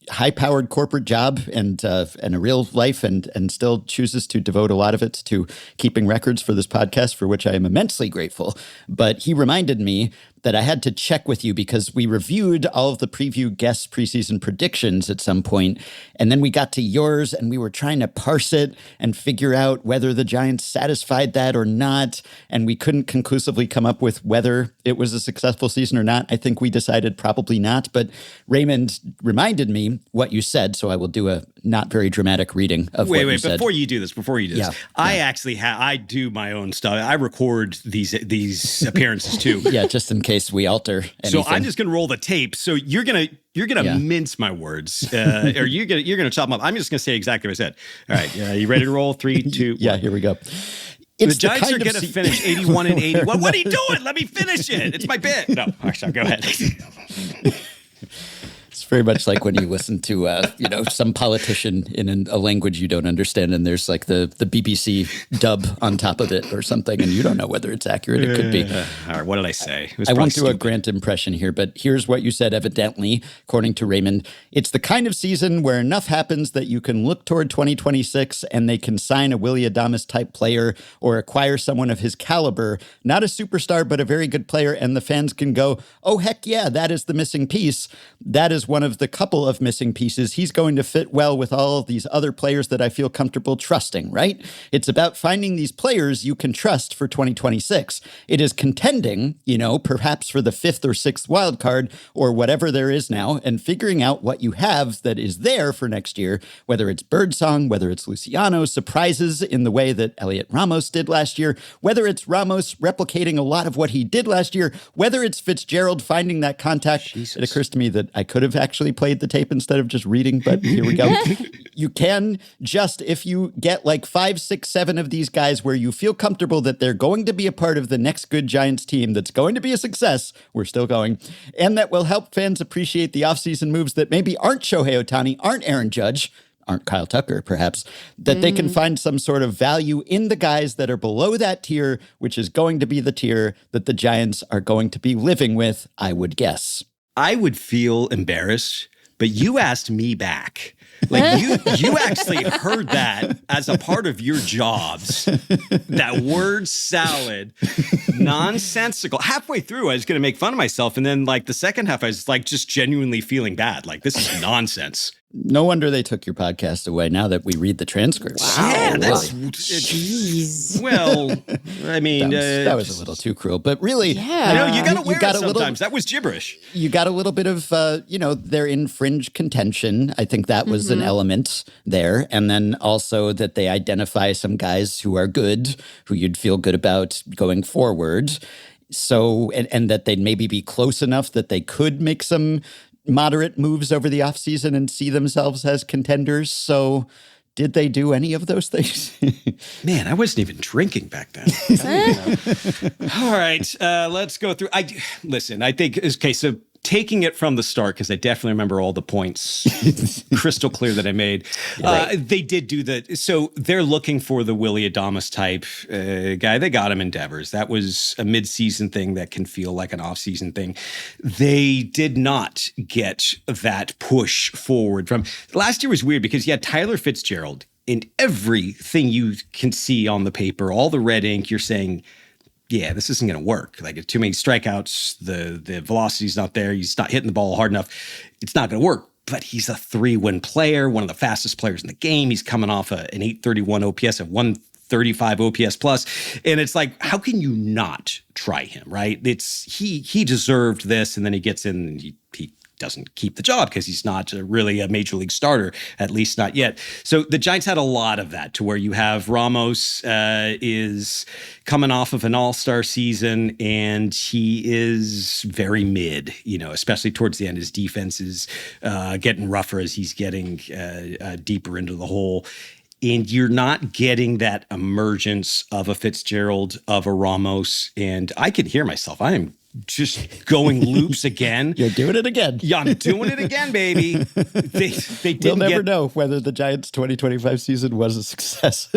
high-powered corporate job and a real life and still chooses to devote a lot of it to keeping records for this podcast, for which I am immensely grateful. But he reminded me that I had to check with you because we reviewed all of the preview guests' preseason predictions at some point, and then we got to yours and we were trying to parse it and figure out whether the Giants satisfied that or not, and we couldn't conclusively come up with whether it was a successful season or not. I think we decided probably not, but Raymond reminded me what you said, so I will do a not very dramatic reading of what you said. Before you do this, I actually I do my own stuff. I record these appearances too. Yeah, just in case we alter anything. So I'm just gonna roll the tape. So you're gonna mince my words, or you're gonna chop them up. I'm just gonna say exactly what I said. All right, you ready to roll? 3, 2, 1. Yeah, here we go. The Giants are going to finish 81 and 81. What are you doing? Let me finish it. It's my bit. No, sorry, go ahead. very much like when you listen to, some politician in a language you don't understand, and there's like the BBC dub on top of it or something, and you don't know whether it's accurate. It could be. All right, what did I say? It was I probably won't do a stupid. Grant impression here, but here's what you said, evidently, according to Raymond. It's the kind of season where enough happens that you can look toward 2026 and they can sign a Willie Adames type player or acquire someone of his caliber, not a superstar, but a very good player, and the fans can go, oh, heck yeah, that is the missing piece. That is one of the couple of missing pieces. He's going to fit well with all of these other players that I feel comfortable trusting, right? It's about finding these players you can trust for 2026. It is contending, perhaps for the 5th or 6th wild card or whatever there is now, and figuring out what you have that is there for next year, whether it's Birdsong, whether it's Luciano, surprises in the way that Elliot Ramos did last year, whether it's Ramos replicating a lot of what he did last year, whether it's Fitzgerald finding that contact. Jesus. It occurs to me that I could have actually played the tape instead of just reading, but here we go. You can just, if you get like 5, 6, 7 of these guys where you feel comfortable that they're going to be a part of the next good Giants team that's going to be a success, we're still going, and that will help fans appreciate the offseason moves that maybe aren't Shohei Ohtani, aren't Aaron Judge, aren't Kyle Tucker, perhaps, that they can find some sort of value in the guys that are below that tier, which is going to be the tier that the Giants are going to be living with, I would guess. I would feel embarrassed, but you asked me back. Like you actually heard that as a part of your jobs. That word salad, nonsensical. Halfway through, I was going to make fun of myself. And then like the second half, I was like just genuinely feeling bad. Like this is nonsense. No wonder they took your podcast away now that we read the transcripts. Wow. Yeah, that's Jeez. well, I mean, that was a little too cruel, but really, Yeah. you got to wear it a little, sometimes. That was gibberish. you got a little bit of, they're in fringe contention. I think that was an element there. And then also that they identify some guys who are good, who you'd feel good about going forward. So, and that they'd maybe be close enough that they could make some moderate moves over the offseason and see themselves as contenders. So did they do any of those things? Man, I wasn't even drinking back then. All right, let's go through. I think, okay, so taking it from the start, because I definitely remember all the points crystal clear that I made. Right. They did do so they're looking for the Willie Adames type guy. They got him in Devers. That was a mid-season thing that can feel like an off-season thing. They did not get that push forward from last year was weird because you had Tyler Fitzgerald in everything you can see on the paper, all the red ink, you're saying, yeah, this isn't going to work. Like too many strikeouts, the velocity's not there. He's not hitting the ball hard enough. It's not going to work. But he's a 3-win player, one of the fastest players in the game. He's coming off an 831 OPS, a 135 OPS plus. And it's like, how can you not try him, right? He deserved this. And then he gets in and he doesn't keep the job because he's not really a major league starter, at least not yet. So the Giants had a lot of that to where you have Ramos is coming off of an all-star season and he is very mid, especially towards the end. His defense is getting rougher as he's getting deeper into the hole. And you're not getting that emergence of a Fitzgerald, of a Ramos. And I can hear myself. I am just going loops again. You're doing it again. Yeah, I'm doing it again, baby. They didn't We'll never know whether the Giants' 2025 season was a success.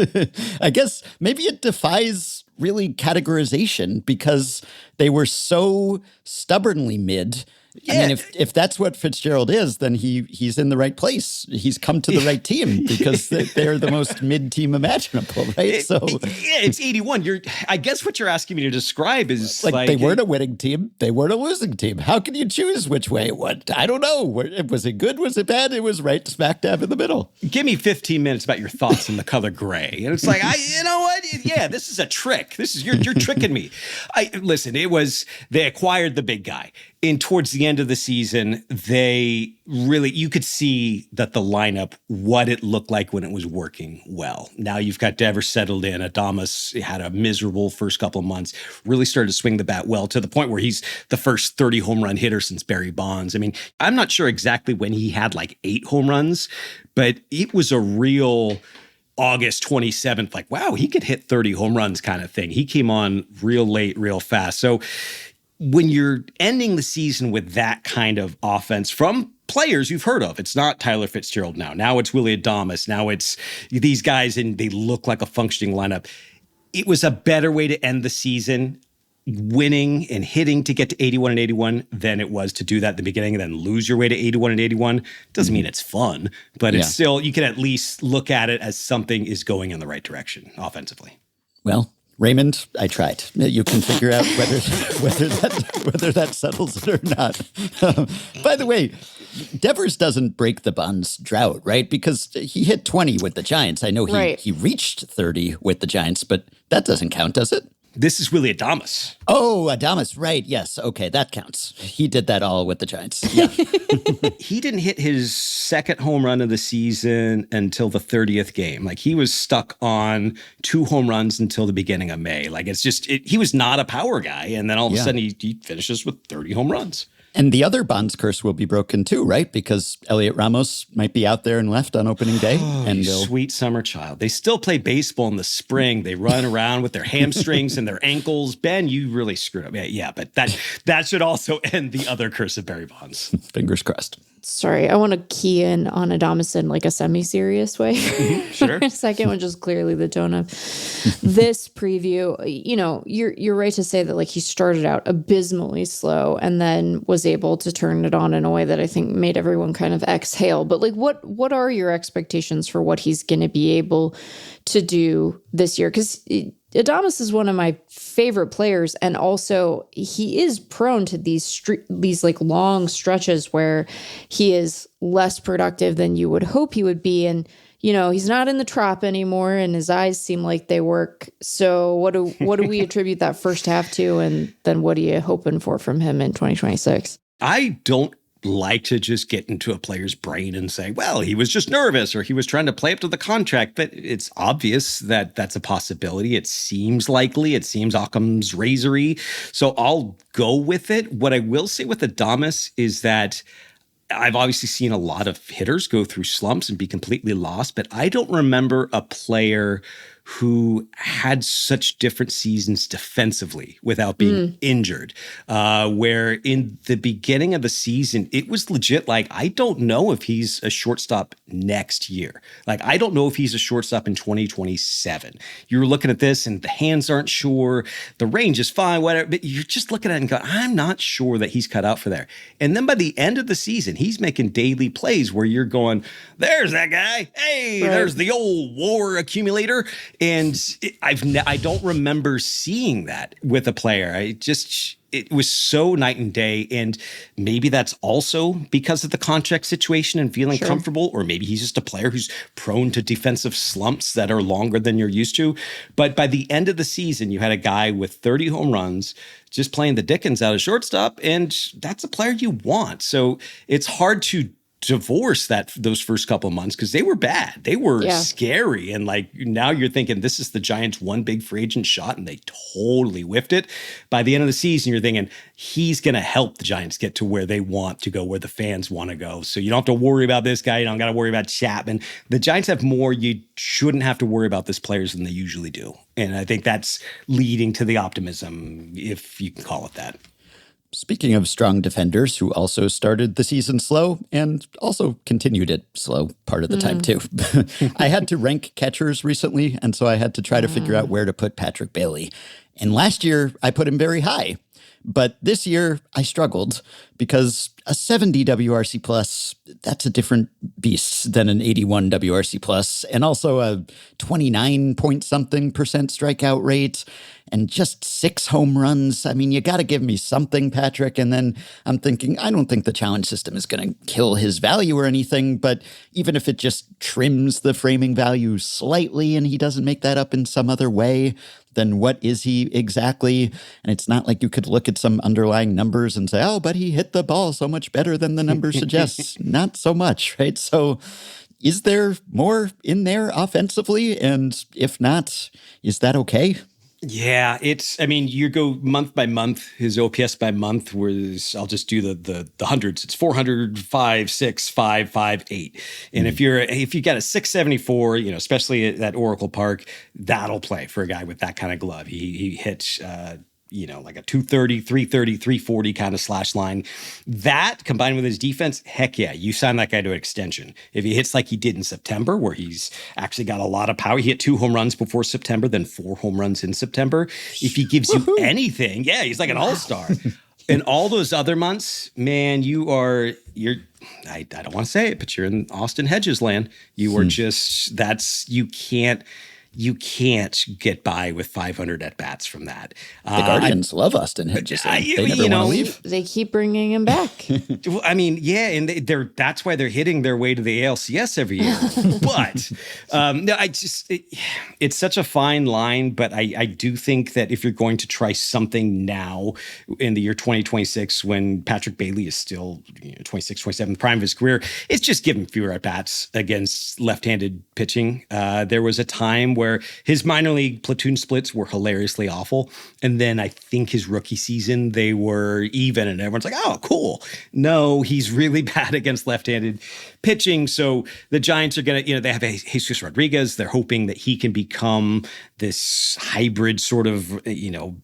I guess maybe it defies really categorization because they were so stubbornly mid. Yeah. I mean, if that's what Fitzgerald is, then he's in the right place. He's come to the right team because they're the most mid team imaginable, right? It's 81. I guess what you're asking me to describe is like they weren't a winning team, they weren't a losing team. How can you choose which way it went? I don't know. Was it good? Was it bad? It was right smack dab in the middle. Give me 15 minutes about your thoughts on the color gray, and it's like, you know what? Yeah, this is a trick. This is you're tricking me. Listen. It was they acquired the big guy. And towards the end of the season, you could see that the lineup, what it looked like when it was working well. Now you've got Devers settled in. Adames had a miserable first couple of months, really started to swing the bat well to the point where he's the first 30 home run hitter since Barry Bonds. I mean, I'm not sure exactly when he had like 8 home runs, but it was a real August 27th, like, wow, he could hit 30 home runs kind of thing. He came on real late, real fast. So when you're ending the season with that kind of offense from players you've heard of. It's not Tyler Fitzgerald now. Now it's Willie Adames. Now it's these guys, and they look like a functioning lineup. It was a better way to end the season, winning and hitting to get to 81 and 81 than it was to do that at the beginning and then lose your way to 81 and 81. Doesn't mean it's fun, but it's still, you can at least look at it as something is going in the right direction offensively. Well, Raymond, I tried. You can figure out whether that settles it or not. By the way, Devers doesn't break the Bonds drought, right? Because he hit 20 with the Giants. I know he reached 30 with the Giants, but that doesn't count, does it? This is Willie Adames. Oh, Adames, right. Yes. Okay, that counts. He did that all with the Giants. Yeah. He didn't hit his second home run of the season until the 30th game. Like, he was stuck on 2 home runs until the beginning of May. Like, it's just, he was not a power guy. And then all of a sudden he finishes with 30 home runs. And the other Bonds curse will be broken too, right? Because Elliot Ramos might be out there and left on opening day. And sweet summer child. They still play baseball in the spring. They run around with their hamstrings and their ankles. Ben, you really screwed up. Yeah, but that should also end the other curse of Barry Bonds. Fingers crossed. Sorry, I want to key in on Adames in like a semi-serious way. Sure. For a second, which is clearly the tone of this preview. You know, you're right to say that like he started out abysmally slow and then was able to turn it on in a way that I think made everyone kind of exhale. But like, what are your expectations for what he's going to be able to do this year? Because Adames is one of my favorite players, and also he is prone to these like long stretches where he is less productive than you would hope he would be. And you know, he's not in the Trop anymore, and his eyes seem like they work. So what do we attribute that first half to, and then what are you hoping for from him in 2026? I don't like to just get into a player's brain and say, well, he was just nervous or he was trying to play up to the contract. But it's obvious that that's a possibility. It seems likely. It seems Occam's razory. So I'll go with it. What I will say with Adames is that I've obviously seen a lot of hitters go through slumps and be completely lost, but I don't remember a player who had such different seasons defensively without being injured, where in the beginning of the season, it was legit like, I don't know if he's a shortstop next year. Like, I don't know if he's a shortstop in 2027. You're looking at this and the hands aren't sure, the range is fine, whatever, but you're just looking at it and going, I'm not sure that he's cut out for there. And then by the end of the season, he's making daily plays where you're going, there's that guy. Hey, there's the old WAR accumulator. And I don't remember seeing that with a player. It was so night and day. And maybe that's also because of the contract situation and feeling comfortable, or maybe he's just a player who's prone to defensive slumps that are longer than you're used to. But by the end of the season, you had a guy with 30 home runs just playing the dickens out of shortstop. And that's a player you want. So it's hard to divorce those first couple of months because they were bad. They were scary. And like, now you're thinking this is the Giants' one big free agent shot, and they totally whiffed it. By the end of the season, you're thinking he's going to help the Giants get to where they want to go, where the fans want to go. So you don't have to worry about this guy. You don't got to worry about Chapman. The Giants have more. You shouldn't have to worry about this players than they usually do. And I think that's leading to the optimism, if you can call it that. Speaking of strong defenders who also started the season slow and also continued it slow part of the time too. I had to rank catchers recently, and so I had to try to figure out where to put Patrick Bailey. And last year, I put him very high. But this year, I struggled because a 70 WRC plus, that's a different beast than an 81 WRC plus, and also a 29-point-something% strikeout rate and just 6 home runs. I mean, you got to give me something, Patrick. And then I'm thinking, I don't think the challenge system is going to kill his value or anything, but even if it just trims the framing value slightly and he doesn't make that up in some other way, then what is he exactly? And it's not like you could look at some underlying numbers and say, oh, but he hit the ball so much better than the number suggests. Not so much, right? So is there more in there offensively? And if not, is that okay? Yeah, you go month by month, his OPS by month was, I'll just do the hundreds. It's 400, 5, 6, 5, 5, 8. And if you got a 674, especially at Oracle Park, that'll play for a guy with that kind of glove. He hits, like a 230, 330, 340 kind of slash line. That combined with his defense, heck yeah, you sign that guy to an extension. If he hits like he did in September, where he's actually got a lot of power, he hit 2 home runs before September, then 4 home runs in September. If he gives you anything, yeah, he's like an all-star. In all those other months, man, I don't want to say it, but you're in Austin Hedges land. You are you can't get by with 500 at-bats from that. The Guardians love Austin Hedges. They never want to leave. They keep bringing him back. I mean, yeah, and that's why they're hitting their way to the ALCS every year. But no, it's such a fine line, but I do think that if you're going to try something now in the year 2026, when Patrick Bailey is still 26, 27, the prime of his career, it's just give him fewer at-bats against left-handed pitching. There was a time where his minor league platoon splits were hilariously awful. And then I think his rookie season, they were even and everyone's like, oh, cool. No, he's really bad against left-handed pitching. So the Giants are going to, they have Jesus Rodriguez. They're hoping that he can become this hybrid sort of,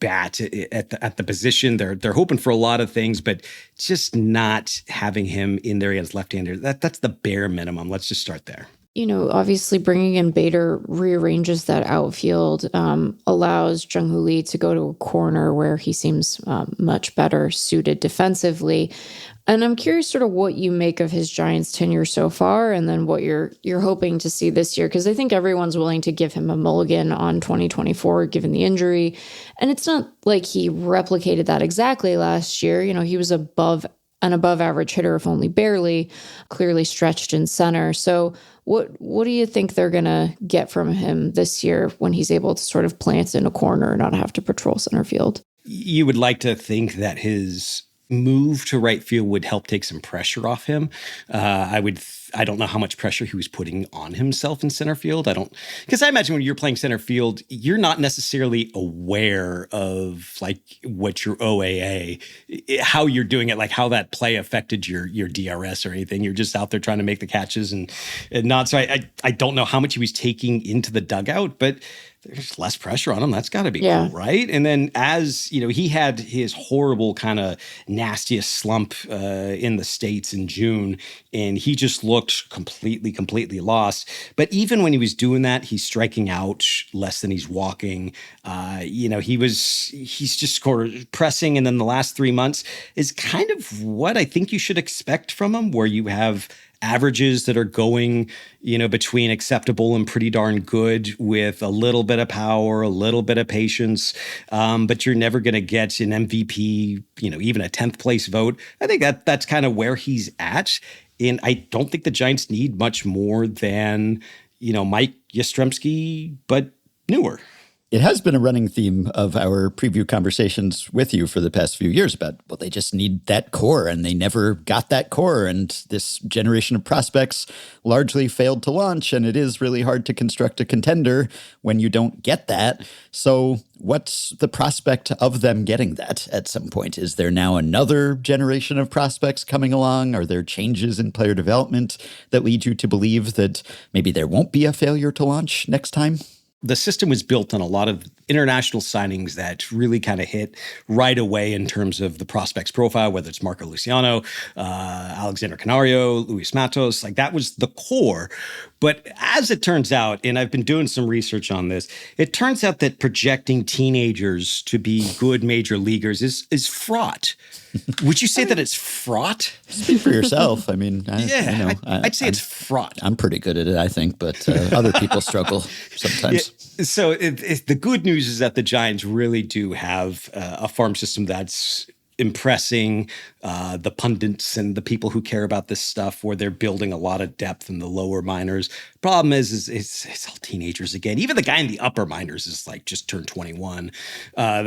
bat at the position. They're hoping for a lot of things, but just not having him in there against left-handers. That's the bare minimum. Let's just start there. Obviously bringing in Bader rearranges that outfield, allows Jung-Hoo Lee to go to a corner where he seems much better suited defensively. And I'm curious sort of what you make of his Giants tenure so far, and then what you're hoping to see this year, because I think everyone's willing to give him a mulligan on 2024 given the injury. And it's not like he replicated that exactly last year. He was an above average hitter, if only barely, clearly stretched in center. So what do you think they're going to get from him this year when he's able to sort of plant in a corner and not have to patrol center field? You would like to think that his move to right field would help take some pressure off him. I don't know how much pressure he was putting on himself in center field. Because I imagine when you're playing center field, you're not necessarily aware of like what your OAA, how you're doing it, like how that play affected your DRS or anything. You're just out there trying to make the catches and not. So I don't know how much he was taking into the dugout, but there's less pressure on him. That's got to be cool, right? And then as, he had his horrible kind of nastiest slump in the States in June, and he just looked completely lost. But even when he was doing that, he's striking out less than he's walking. He's just sort of pressing. And then the last 3 months is kind of what I think you should expect from him, where you have averages that are going, between acceptable and pretty darn good with a little bit of power, a little bit of patience. But you're never going to get an MVP, even a 10th place vote. I think that's kind of where he's at. And I don't think the Giants need much more than, Mike Yastrzemski, but newer. It has been a running theme of our preview conversations with you for the past few years about, well, they just need that core, and they never got that core. And this generation of prospects largely failed to launch, and it is really hard to construct a contender when you don't get that. So what's the prospect of them getting that at some point? Is there now another generation of prospects coming along? Are there changes in player development that lead you to believe that maybe there won't be a failure to launch next time? The system was built on a lot of international signings that really kind of hit right away in terms of the prospects profile, whether it's Marco Luciano, Alexander Canario, Luis Matos, like that was the core. But as it turns out, and I've been doing some research on this, it turns out that projecting teenagers to be good major leaguers is fraught. Would you say that it's fraught? Speak for yourself. I mean, I'd say it's fraught. I'm pretty good at it, I think, but other people struggle sometimes. Yeah, so the good news is that the Giants really do have a farm system that's impressing the pundits and the people who care about this stuff, where they're building a lot of depth in the lower minors. Problem is it's all teenagers again. Even the guy in the upper minors is like just turned 21,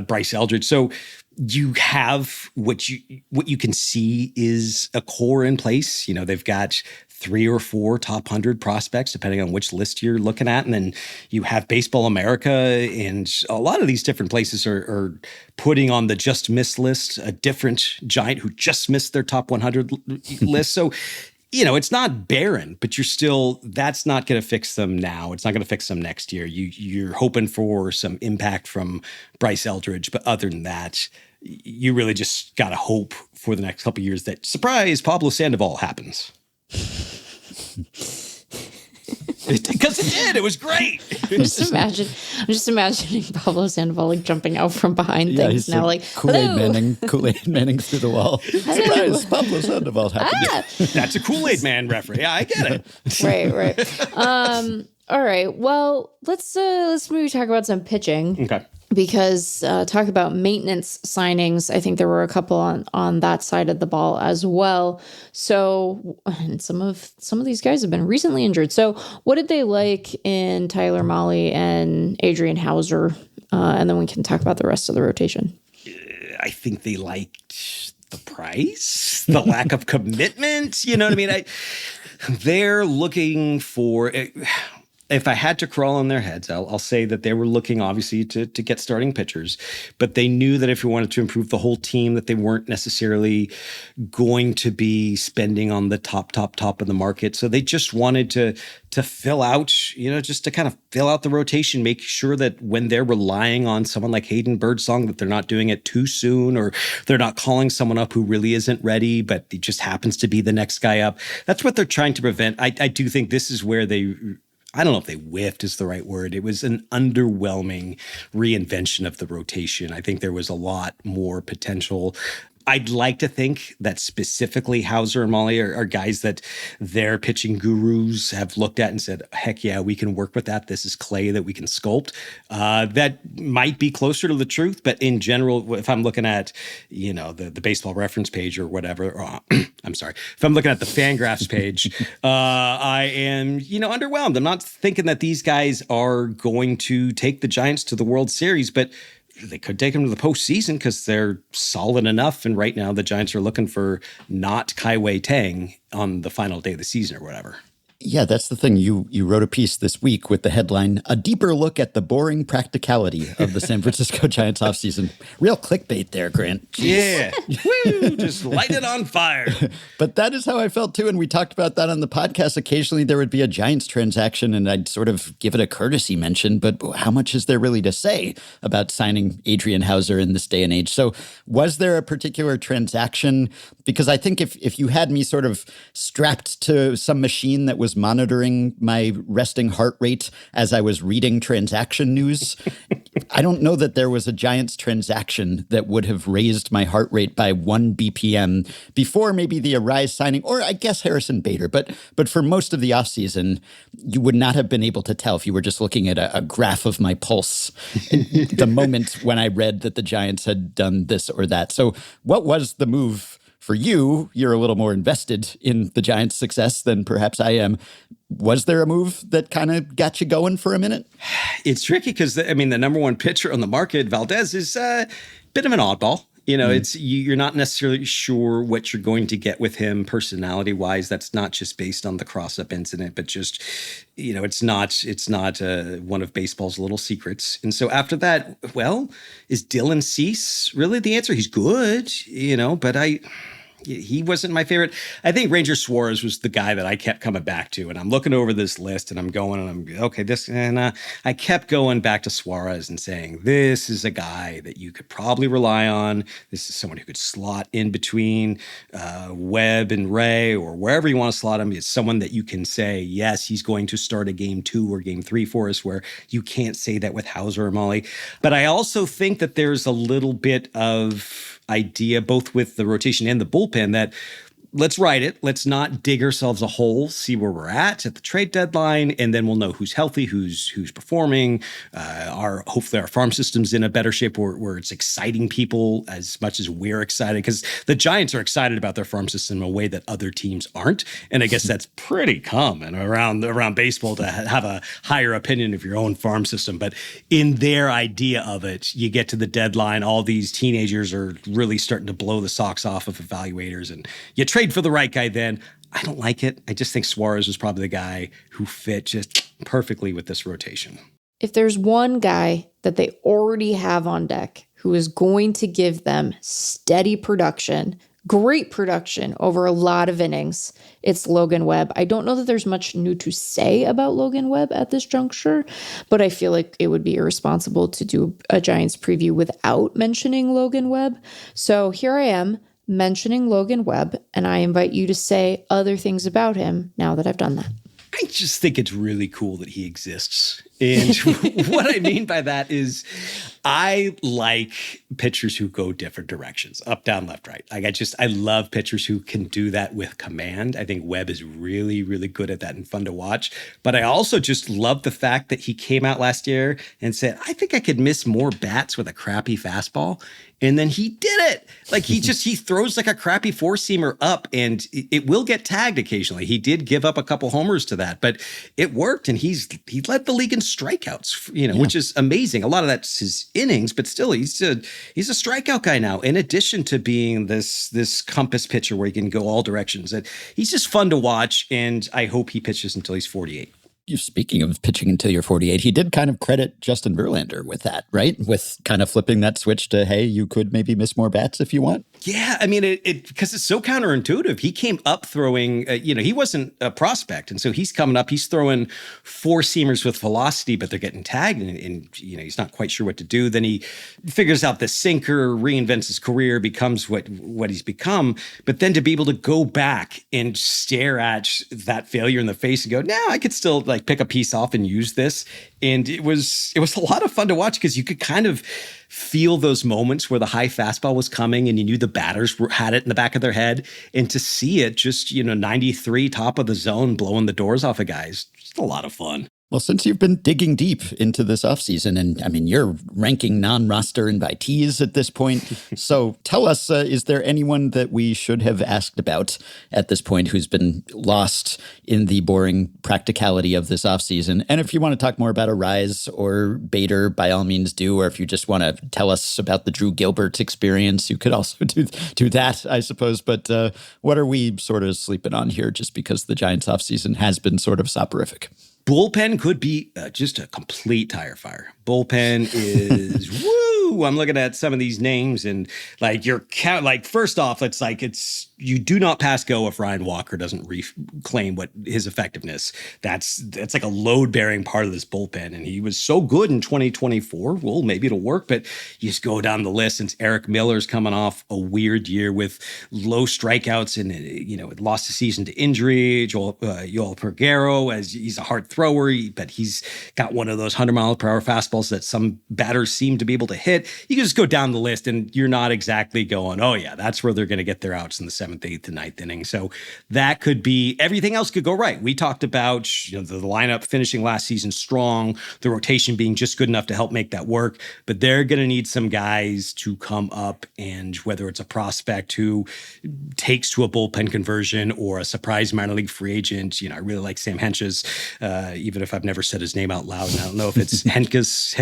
Bryce Eldridge. So you have what you can see is a core in place. They've got 3 or 4 top 100 prospects, depending on which list you're looking at. And then you have Baseball America, and a lot of these different places are putting on the just missed list a different Giant who just missed their top 100 list. So it's not barren, but that's not going to fix them now. It's not going to fix them next year. You're hoping for some impact from Bryce Eldridge, but other than that, you really just got to hope for the next couple of years that, surprise, Pablo Sandoval happens. Because it did. It was great. I'm just imagining Pablo Sandoval like jumping out from behind things now, like Kool-Aid Manning through the wall. Surprise, Pablo Sandoval happened. That's a Kool-Aid Man referee. Yeah, I get it. Right. All right. Well, let's maybe talk about some pitching. Okay. Because talk about maintenance signings, I think there were a couple on that side of the ball as well. So, and some of these guys have been recently injured. So, what did they like in Tyler Mahle and Adrian Hauser? And then we can talk about the rest of the rotation. I think they liked the price, the lack of commitment. You know what I mean? They're looking for. If I had to crawl on their heads, I'll say that they were looking, obviously, to get starting pitchers. But they knew that if we wanted to improve the whole team, that they weren't necessarily going to be spending on the top of the market. So they just wanted to fill out, just to kind of fill out the rotation, make sure that when they're relying on someone like Hayden Birdsong, that they're not doing it too soon, or they're not calling someone up who really isn't ready, but it just happens to be the next guy up. That's what they're trying to prevent. I do think this is where I don't know if they whiffed is the right word. It was an underwhelming reinvention of the rotation. I think there was a lot more potential. I'd like to think that specifically Hauser and Mahle are guys that their pitching gurus have looked at and said, heck yeah, we can work with that. This is clay that we can sculpt. That might be closer to the truth, but in general, if I'm looking at, the baseball reference page or whatever, I'm sorry, if I'm looking at the FanGraphs page, I am, underwhelmed. I'm not thinking that these guys are going to take the Giants to the World Series, but they could take them to the postseason because they're solid enough. And right now the Giants are looking for not Kai-Wei Tang on the final day of the season or whatever. Yeah, that's the thing. You wrote a piece this week with the headline, "A Deeper Look at the Boring Practicality of the San Francisco Giants Offseason." Real clickbait there, Grant. Yeah. Woo, just light it on fire. But that is how I felt too. And we talked about that on the podcast. Occasionally there would be a Giants transaction and I'd sort of give it a courtesy mention, but how much is there really to say about signing Adrian Hauser in this day and age? So was there a particular transaction? Because I think if you had me sort of strapped to some machine that was monitoring my resting heart rate as I was reading transaction news, I don't know that there was a Giants transaction that would have raised my heart rate by 1 BPM before maybe the Arise signing, or I guess Harrison Bader. But for most of the offseason, you would not have been able to tell if you were just looking at a graph of my pulse the moment when I read that the Giants had done this or that. So what was the move for you? You're a little more invested in the Giants' success than perhaps I am. Was there a move that kind of got you going for a minute? It's tricky because, the number one pitcher on the market, Valdez, is a bit of an oddball. It's you're not necessarily sure what you're going to get with him personality-wise. That's not just based on the cross-up incident, but just, it's not one of baseball's little secrets. And so after that, well, is Dylan Cease really the answer? He's good, but he wasn't my favorite. I think Ranger Suarez was the guy that I kept coming back to. And I'm looking over this list and I'm going and I'm, okay, I kept going back to Suarez and saying, this is a guy that you could probably rely on. This is someone who could slot in between Webb and Ray or wherever you want to slot him. It's someone that you can say, yes, he's going to start a game 2 or game 3 for us, where you can't say that with Hauser or Mahle. But I also think that there's a little bit of idea, both with the rotation and the bullpen, that let's ride it. Let's not dig ourselves a hole, see where we're at the trade deadline, and then we'll know who's healthy, who's performing. Hopefully our farm system's in a better shape where it's exciting people as much as we're excited, because the Giants are excited about their farm system in a way that other teams aren't. And I guess that's pretty common around baseball to have a higher opinion of your own farm system. But in their idea of it, you get to the deadline, all these teenagers are really starting to blow the socks off of evaluators, and you trade for the right guy then. I don't like it. I just think Suarez was probably the guy who fit just perfectly with this rotation. If there's one guy that they already have on deck who is going to give them steady production, great production over a lot of innings. It's Logan Webb. I don't know that there's much new to say about Logan Webb at this juncture, but I feel like it would be irresponsible to do a Giants preview without mentioning Logan Webb. So here I am mentioning Logan Webb, and I invite you to say other things about him now that I've done that. I just think it's really cool that he exists. And what I mean by that is I like pitchers who go different directions, up, down, left, right. Like I love pitchers who can do that with command. I think Webb is really, really good at that and fun to watch. But I also just love the fact that he came out last year and said, I think I could miss more bats with a crappy fastball. And then he did it. Like he throws like a crappy four-seamer up, and it will get tagged occasionally. He did give up a couple homers to that, but it worked, and he led the league in strikeouts, which is amazing. A lot of that's his innings, but still he's a strikeout guy now, in addition to being this compass pitcher where he can go all directions. And he's just fun to watch, and I hope he pitches until he's 48. Speaking of pitching until you're 48, he did kind of credit Justin Verlander with that, right? With kind of flipping that switch to, hey, you could maybe miss more bats if you want. Yeah, I mean, it because it's so counterintuitive. He came up throwing, he wasn't a prospect. And so he's coming up, he's throwing four-seamers with velocity, but they're getting tagged and he's not quite sure what to do. Then he figures out the sinker, reinvents his career, becomes what he's become. But then to be able to go back and stare at that failure in the face and go, no, I could still like pick a piece off and use this. And it was a lot of fun to watch because you could kind of feel those moments where the high fastball was coming and you knew the batters had it in the back of their head. And to see it just, 93 top of the zone blowing the doors off of guys, just a lot of fun. Well, since you've been digging deep into this offseason, and I mean, you're ranking non-roster invitees at this point. So tell us, is there anyone that we should have asked about at this point who's been lost in the boring practicality of this offseason? And if you want to talk more about Arise or Bader, by all means do. Or if you just want to tell us about the Drew Gilbert experience, you could also do that, I suppose. But what are we sort of sleeping on here just because the Giants offseason has been sort of soporific? Bullpen could be just a complete tire fire. Bullpen is woo. I'm looking at some of these names and like first off, it's you do not pass go if Ryan Walker doesn't reclaim what his effectiveness. That's like a load bearing part of this bullpen. And he was so good in 2024. Well, maybe it'll work, but you just go down the list since Eric Miller's coming off a weird year with low strikeouts and, it lost the season to injury. Yoel Peguero, as he's a hard thrower, but he's got one of those 100-mile-per-hour fastballs that some batters seem to be able to hit. You can just go down the list and you're not exactly going, oh yeah, that's where they're going to get their outs in the 7th, 8th, and 9th inning. So that could be, everything else could go right. We talked about the lineup finishing last season strong, the rotation being just good enough to help make that work, but they're going to need some guys to come up, and whether it's a prospect who takes to a bullpen conversion or a surprise minor league free agent. I really like Sam Henches, even if I've never said his name out loud, and I don't know if it's Henches,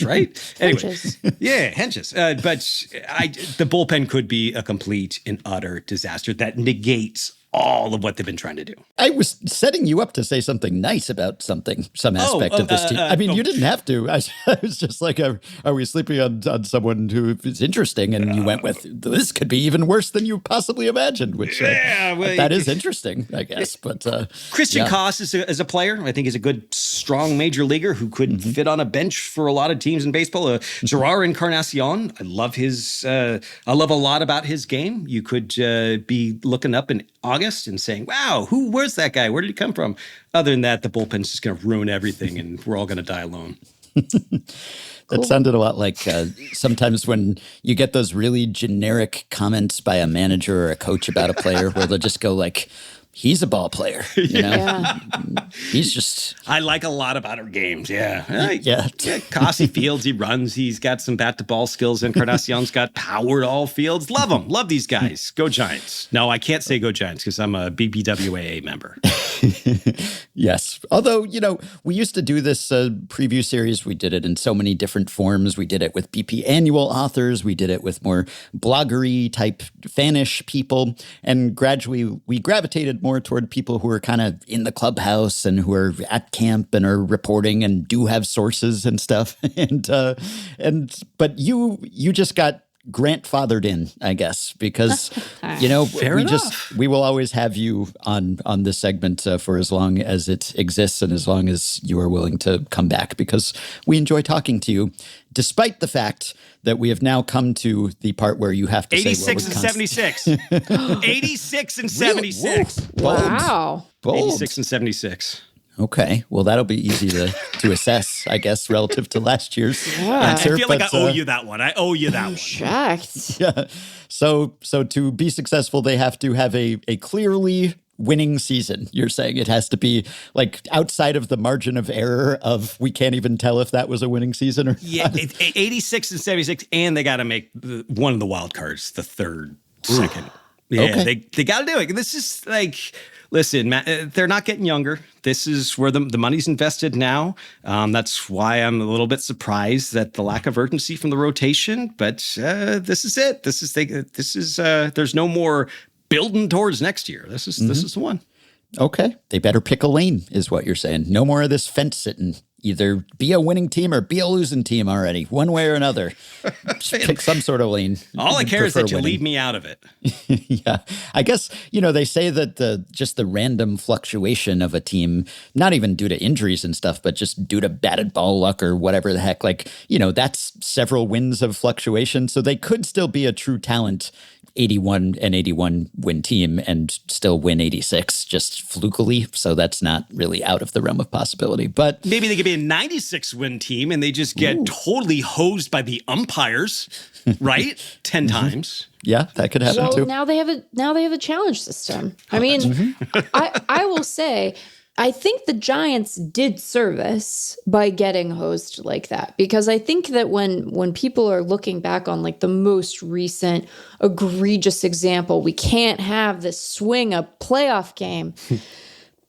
right? Anyway, Henches. Yeah, Henches. But the bullpen could be a complete and utter disaster that negates all of what they've been trying to do. I was setting you up to say something nice about some aspect of this team. I mean, you didn't have to. I was just like, are we sleeping on someone who is interesting? And you went with, this could be even worse than you possibly imagined, which that is interesting, I guess. But Christian Koss is a player. I think he's a good, strong major leaguer who could fit on a bench for a lot of teams in baseball. Gerard Encarnacion, I love I love a lot about his game. You could be looking up in August and saying, wow, where's that guy? Where did he come from? Other than that, the bullpen's just going to ruin everything and we're all going to die alone. That sounded a lot like sometimes when you get those really generic comments by a manager or a coach about a player where they'll just go like, he's a ball player, Yeah. He's just... I like a lot about our games, yeah. Cassie Fields, he runs. He's got some bat-to-ball skills. Encarnacion's got power to all fields. Love them. Love these guys. Go Giants. No, I can't say go Giants because I'm a BBWAA member. Yes. Although, we used to do this preview series. We did it in so many different forms. We did it with BP Annual authors. We did it with more bloggery type fanish people. And gradually we gravitated more toward people who are kind of in the clubhouse and who are at camp and are reporting and do have sources and stuff. But you just got grandfathered in, I guess, because, we will always have you on this segment for as long as it exists and as long as you are willing to come back, because we enjoy talking to you, despite the fact that we have now come to the part where you have to say 86 and 76. 86 and 76. Wow. Bold. 86 and 76. Okay, well, that'll be easy to assess, I guess, relative to last year's answer. I feel like I owe you that one. I owe you that one. Shocked. Yeah. So to be successful, they have to have a clearly winning season. You're saying it has to be like outside of the margin of error of we can't even tell if that was a winning season or not. 86 and 76, and they got to make one of the wild cards, the third, second. Yeah, okay. they got to do it. This is like... Listen, Matt, they're not getting younger. This is where the money's invested now. That's why I'm a little bit surprised at the lack of urgency from the rotation. But this is it. This is. There's no more building towards next year. This is the one. Okay, they better pick a lane, is what you're saying. No more of this fence sitting. Either be a winning team or be a losing team already, one way or another. Just pick some sort of lane. All I care is that you winning. leave me out of it. Yeah. I guess, they say that just the random fluctuation of a team, not even due to injuries and stuff, but just due to batted ball luck or whatever the heck, that's several wins of fluctuation. So they could still be a true talent 81 and 81 win team and still win 86 just flukily. So that's not really out of the realm of possibility. But maybe they could be a 96 win team and they just get totally hosed by the umpires, right? 10 times. Yeah, that could happen too. Now they have a challenge system. I mean, I will say, I think the Giants did service by getting hosed like that, because I think that when people are looking back on like the most recent egregious example, we can't have this swing a playoff game.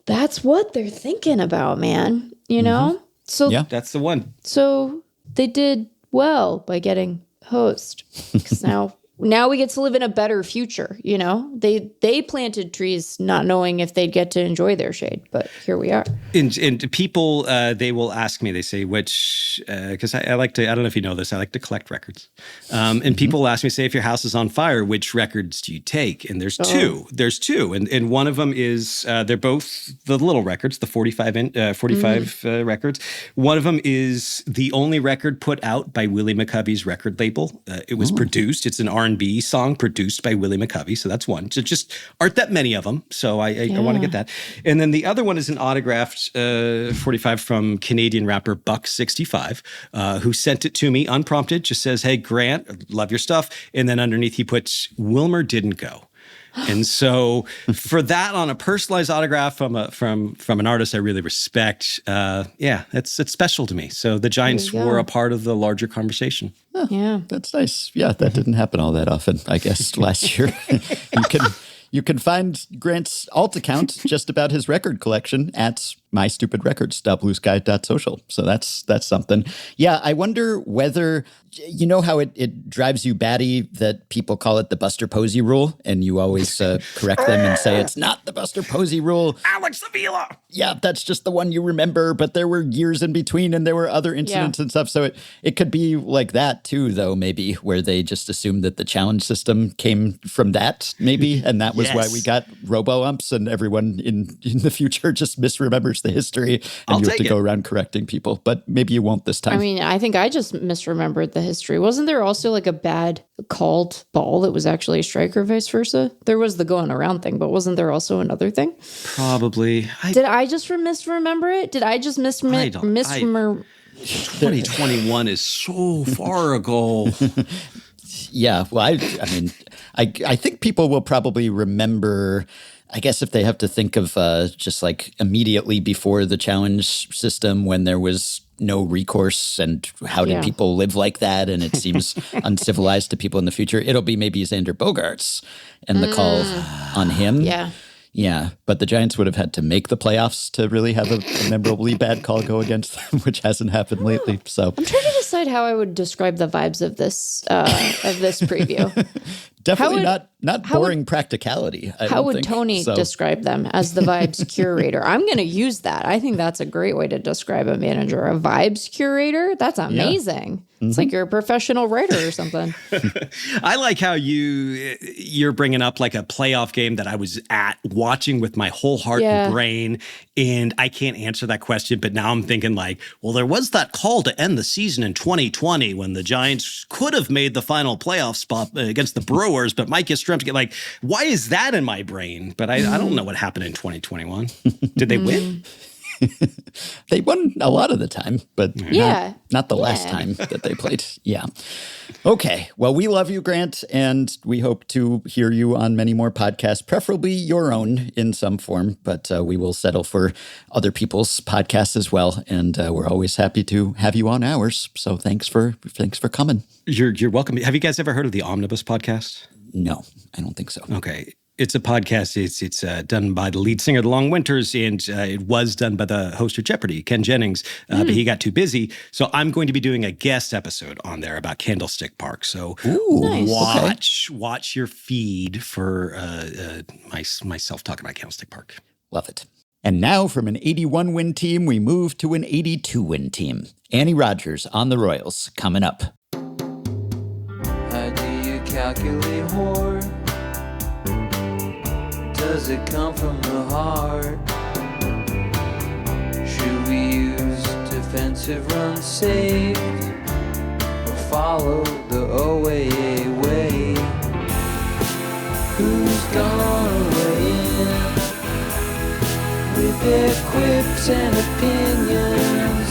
That's what they're thinking about, man. So yeah, that's the one. So they did well by getting hosed, because now we get to live in a better future. They planted trees not knowing if they'd get to enjoy their shade, but here we are. And people, they will ask me, they say, which, because I like to, I don't know if you know this, I like to collect records. And people ask me, say, if your house is on fire, which records do you take? And there's two. There's two. And one of them is, they're both the little records, the 45 records. One of them is the only record put out by Willie McCovey's record label. It was produced. It's an R&B song produced by Willie McCovey. So that's one. So just aren't that many of them. So I want to get that. And then the other one is an autographed 45 from Canadian rapper Buck 65, who sent it to me unprompted. Just says, "Hey, Grant, love your stuff." And then underneath he puts, "Wilmer didn't go." And so for that, on a personalized autograph from an artist I really respect, it's special to me. So the Giants were a part of the larger conversation. Oh, yeah, that's nice. Yeah, that didn't happen all that often, I guess, last year. You can find Grant's alt account just about his record collection at mystupidrecords.bluesky.social. So that's something. Yeah, I wonder whether, you know how it drives you batty that people call it the Buster Posey rule, and you always correct them and say it's not the Buster Posey rule. Alex Avila! Yeah, that's just the one you remember, but there were years in between and there were other incidents and stuff. So it could be like that too, though, maybe, where they just assumed that the challenge system came from that, maybe, and that was why we got robo-umps and everyone in the future just misremembers the history and you have to go around correcting people. But maybe you won't this time. I mean, I think I just misremembered the history. Wasn't there also like a bad called ball that was actually a strike or vice versa? There was the going around thing, but wasn't there also another thing? Probably. Did I just misremember it? Did I just misremember? 2021 is so far ago. Yeah, well, I mean, I think people will probably remember, I guess if they have to think of just like immediately before the challenge system when there was no recourse and how did people live like that, and it seems uncivilized to people in the future, it'll be maybe Xander Bogaerts and the call on him. Yeah, but the Giants would have had to make the playoffs to really have a memorably bad call go against them, which hasn't happened lately. So I'm trying to decide how I would describe the vibes of this preview. Definitely not boring practicality. How would Tony describe them as the vibes curator? I'm going to use that. I think that's a great way to describe a manager. A vibes curator? That's amazing. Yeah. It's like you're a professional writer or something. I like how you're bringing up like a playoff game that I was at watching with my whole heart and brain, and I can't answer that question. But now I'm thinking like, well, there was that call to end the season in 2020 when the Giants could have made the final playoff spot against the Brewers, but Mike Yastrzemski, like, why is that in my brain? But I don't know what happened in 2021. Did they win? They won a lot of the time, but not the last time that they played. Yeah. Okay. Well, we love you, Grant, and we hope to hear you on many more podcasts, preferably your own in some form, but we will settle for other people's podcasts as well. And we're always happy to have you on ours. So thanks for coming. You're welcome. Have you guys ever heard of the Omnibus podcast? No, I don't think so. Okay. It's a podcast. It's done by the lead singer of the Long Winters, and it was done by the host of Jeopardy, Ken Jennings, but he got too busy. So I'm going to be doing a guest episode on there about Candlestick Park. So watch your feed for myself talking about Candlestick Park. Love it. And now from an 81-win team, we move to an 82-win team. Annie Rogers on the Royals coming up. How do you calculate horror? Does it come from the heart? Should we use defensive runs saved or follow the OAA way? Who's gonna weigh in with their quips and opinions?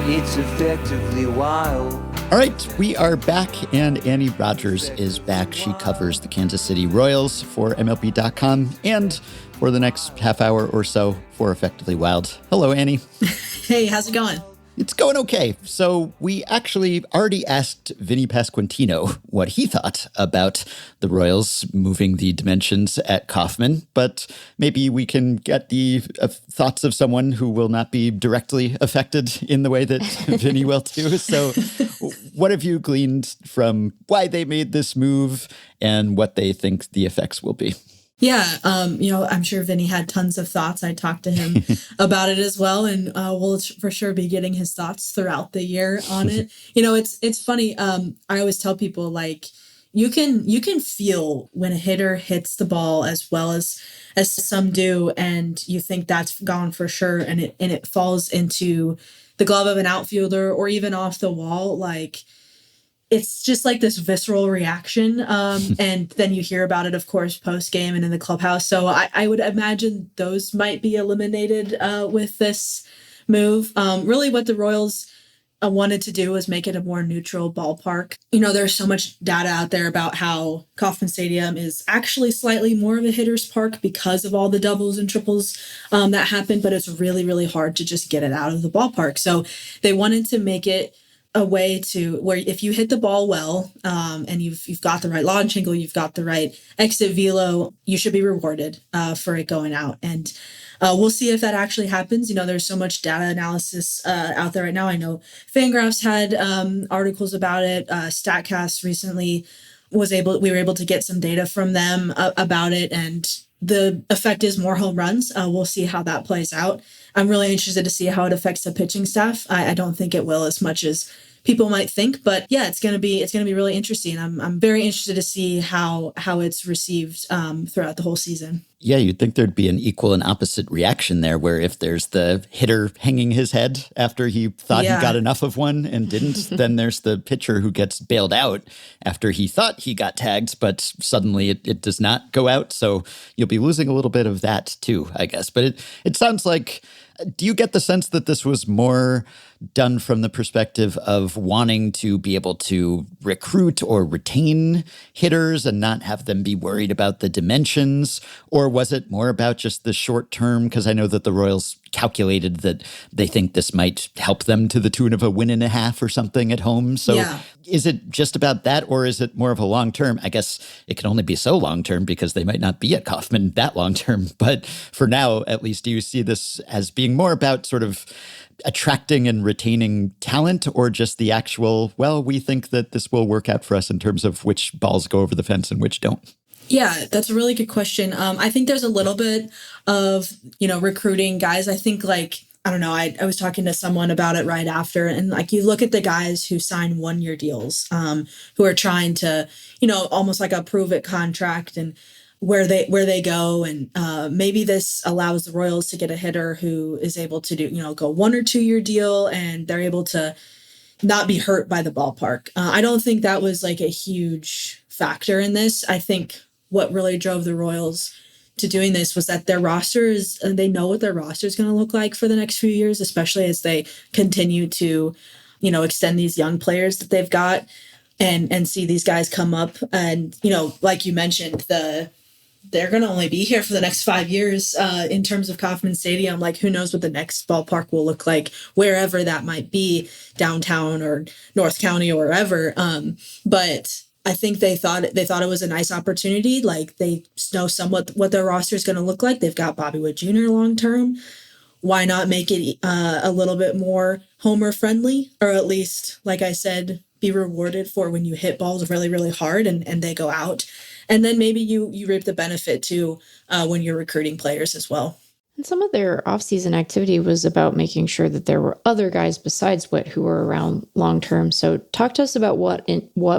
It's effectively wild. All right, we are back, and Annie Rogers is back. She covers the Kansas City Royals for MLB.com and for the next half hour or so for Effectively Wild. Hello, Annie. Hey, how's it going? It's going okay. So we actually already asked Vinny Pasquantino what he thought about the Royals moving the dimensions at Kauffman, but maybe we can get the thoughts of someone who will not be directly affected in the way that Vinny will too. So what have you gleaned from why they made this move and what they think the effects will be? Yeah, I'm sure Vinny had tons of thoughts. I talked to him about it as well, and we'll for sure be getting his thoughts throughout the year on it. It's funny. I always tell people, like, you can feel when a hitter hits the ball as well as some do, and you think that's gone for sure, and it falls into the glove of an outfielder or even off the wall, like. It's just like this visceral reaction. And then you hear about it, of course, post game and in the clubhouse. So I would imagine those might be eliminated with this move. Really what the Royals wanted to do was make it a more neutral ballpark. There's so much data out there about how Kauffman Stadium is actually slightly more of a hitter's park because of all the doubles and triples that happen, but it's really, really hard to just get it out of the ballpark. So they wanted to make it a way to where if you hit the ball well and you've got the right launch angle, you've got the right exit velo, you should be rewarded for it going out. And we'll see if that actually happens. There's so much data analysis out there right now. I know FanGraphs had articles about it. StatCast recently we were able to get some data from them about it, and the effect is more home runs. We'll see how that plays out. I'm really interested to see how it affects the pitching staff. I don't think it will as much as people might think, but yeah, it's gonna be really interesting. I'm very interested to see how it's received throughout the whole season. Yeah, you'd think there'd be an equal and opposite reaction there, where if there's the hitter hanging his head after he thought he got enough of one and didn't, then there's the pitcher who gets bailed out after he thought he got tagged, but suddenly it does not go out. So you'll be losing a little bit of that too, I guess. But it sounds like, do you get the sense that this was more done from the perspective of wanting to be able to recruit or retain hitters and not have them be worried about the dimensions? Or was it more about just the short term? Because I know that the Royals calculated that they think this might help them to the tune of a win and a half or something at home. So is it just about that, or is it more of a long term? I guess it can only be so long term because they might not be at Kauffman that long term. But for now, at least, do you see this as being more about sort of attracting and retaining talent, or just the actual, well, we think that this will work out for us in terms of which balls go over the fence and which don't? Yeah, that's a really good question. I think there's a little bit of, recruiting guys. I think I don't know, I was talking to someone about it right after, and you look at the guys who sign 1-year deals, who are trying to, almost like a prove it contract, and where they go. And maybe this allows the Royals to get a hitter who is able to do, go 1 or 2 year deal, and they're able to not be hurt by the ballpark. I don't think that was a huge factor in this. I think what really drove the Royals to doing this was that their rosters, they know what their roster is going to look like for the next few years, especially as they continue to, extend these young players that they've got, and see these guys come up. And, like you mentioned, they're going to only be here for the next 5 years in terms of Kauffman Stadium. Who knows what the next ballpark will look like, wherever that might be, downtown or North County or wherever. But I think they thought it was a nice opportunity. They know somewhat what their roster is going to look like. They've got Bobby Witt Jr. long term. Why not make it a little bit more homer friendly, or at least, like I said, be rewarded for when you hit balls really, really hard and they go out. And then maybe you reap the benefit too when you're recruiting players as well. And some of their off-season activity was about making sure that there were other guys besides Witt who were around long-term. So talk to us about what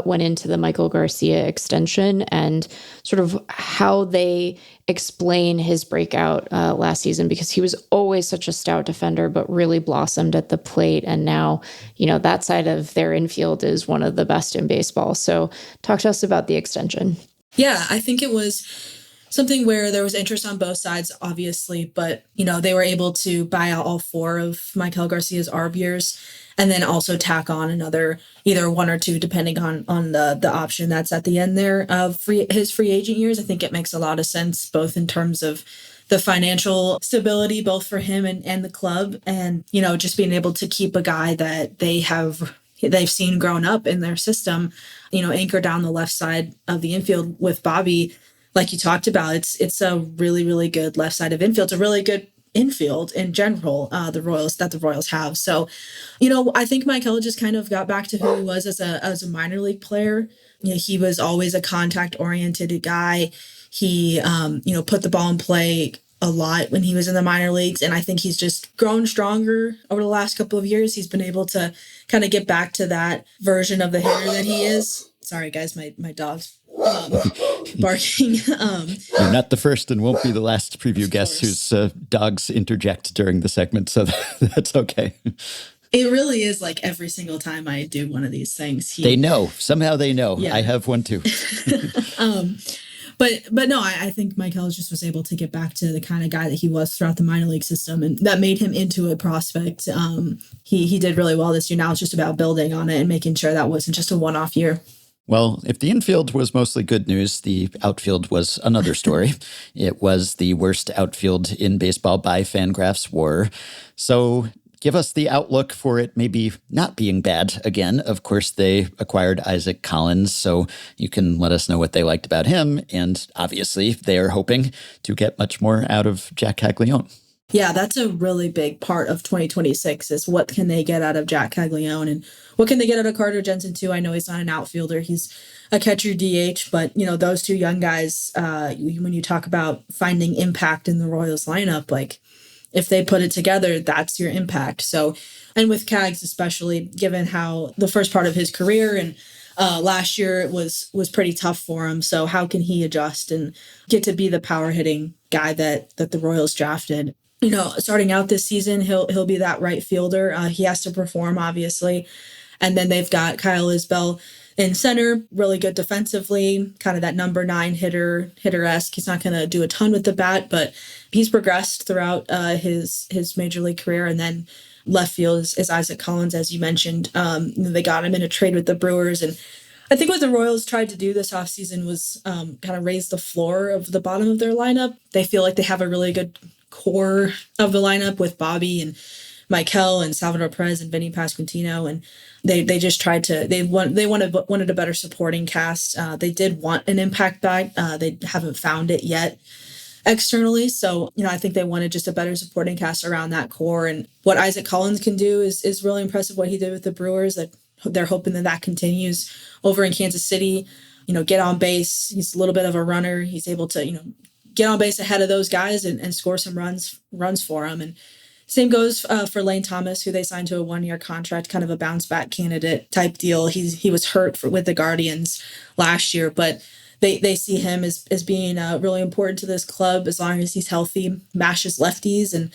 went into the Michael Garcia extension and sort of how they explain his breakout last season, because he was always such a stout defender, but really blossomed at the plate. And now, that side of their infield is one of the best in baseball. So talk to us about the extension. Yeah, I think it was something where there was interest on both sides, obviously, but, they were able to buy out all 4 of Michael Garcia's ARB years, and then also tack on another, either 1 or 2, depending on the option that's at the end there of his free agent years. I think it makes a lot of sense, both in terms of the financial stability, both for him and the club, and, just being able to keep a guy that they've seen grown up in their system, anchor down the left side of the infield with Bobby. Like you talked about, it's a really, really good left side of infield. It's a really good infield in general, the Royals have. So, I think Michael just kind of got back to who he was as a minor league player. He was always a contact oriented guy. He, put the ball in play a lot when he was in the minor leagues. And I think he's just grown stronger over the last couple of years. He's been able to kind of get back to that version of the hitter that he is. Sorry, guys, my dog's barking. You're not the first and won't be the last preview guest whose dogs interject during the segment, so that's okay. It really is every single time I do one of these things. They know. Somehow they know. Yeah. I have one too. But no, I think Michael just was able to get back to the kind of guy that he was throughout the minor league system, and that made him into a prospect. He did really well this year. Now it's just about building on it and making sure that wasn't just a one-off year. Well, if the infield was mostly good news, the outfield was another story. It was the worst outfield in baseball by FanGraphs WAR. So give us the outlook for it maybe not being bad again. Of course, they acquired Isaac Collins, so you can let us know what they liked about him. And obviously, they are hoping to get much more out of Jack Caglione. Yeah, that's a really big part of 2026 is what can they get out of Jack Caglione and what can they get out of Carter Jensen too. I know he's not an outfielder. He's a catcher DH, but those 2 young guys, when you talk about finding impact in the Royals lineup, if they put it together, that's your impact. So, and with Cags, especially given how the first part of his career and last year was pretty tough for him. So how can he adjust and get to be the power hitting guy that the Royals drafted? Starting out this season, he'll be that right fielder. He has to perform, obviously. And then they've got Kyle Isbell in center, really good defensively, kind of that number 9 hitter-esque. He's not going to do a ton with the bat, but he's progressed throughout his major league career. And then left field is Isaac Collins, as you mentioned. They got him in a trade with the Brewers, and I think what the Royals tried to do this offseason was kind of raise the floor of the bottom of their lineup. They feel like they have a really good core of the lineup with Bobby and Michael and Salvador Perez and Vinny Pasquantino, and they just tried to they wanted a better supporting cast. They did want an impact back. They haven't found it yet externally, so I think they wanted just a better supporting cast around that core. And what Isaac Collins can do is really impressive. What he did with the Brewers, that they're hoping that continues over in Kansas City. Get on base. He's a little bit of a runner. He's able to get on base ahead of those guys and score some runs for them. And same goes for Lane Thomas, who they signed to a 1-year contract, kind of a bounce back candidate type deal. He was hurt with the Guardians last year, but they see him as being really important to this club as long as he's healthy, mashes lefties, and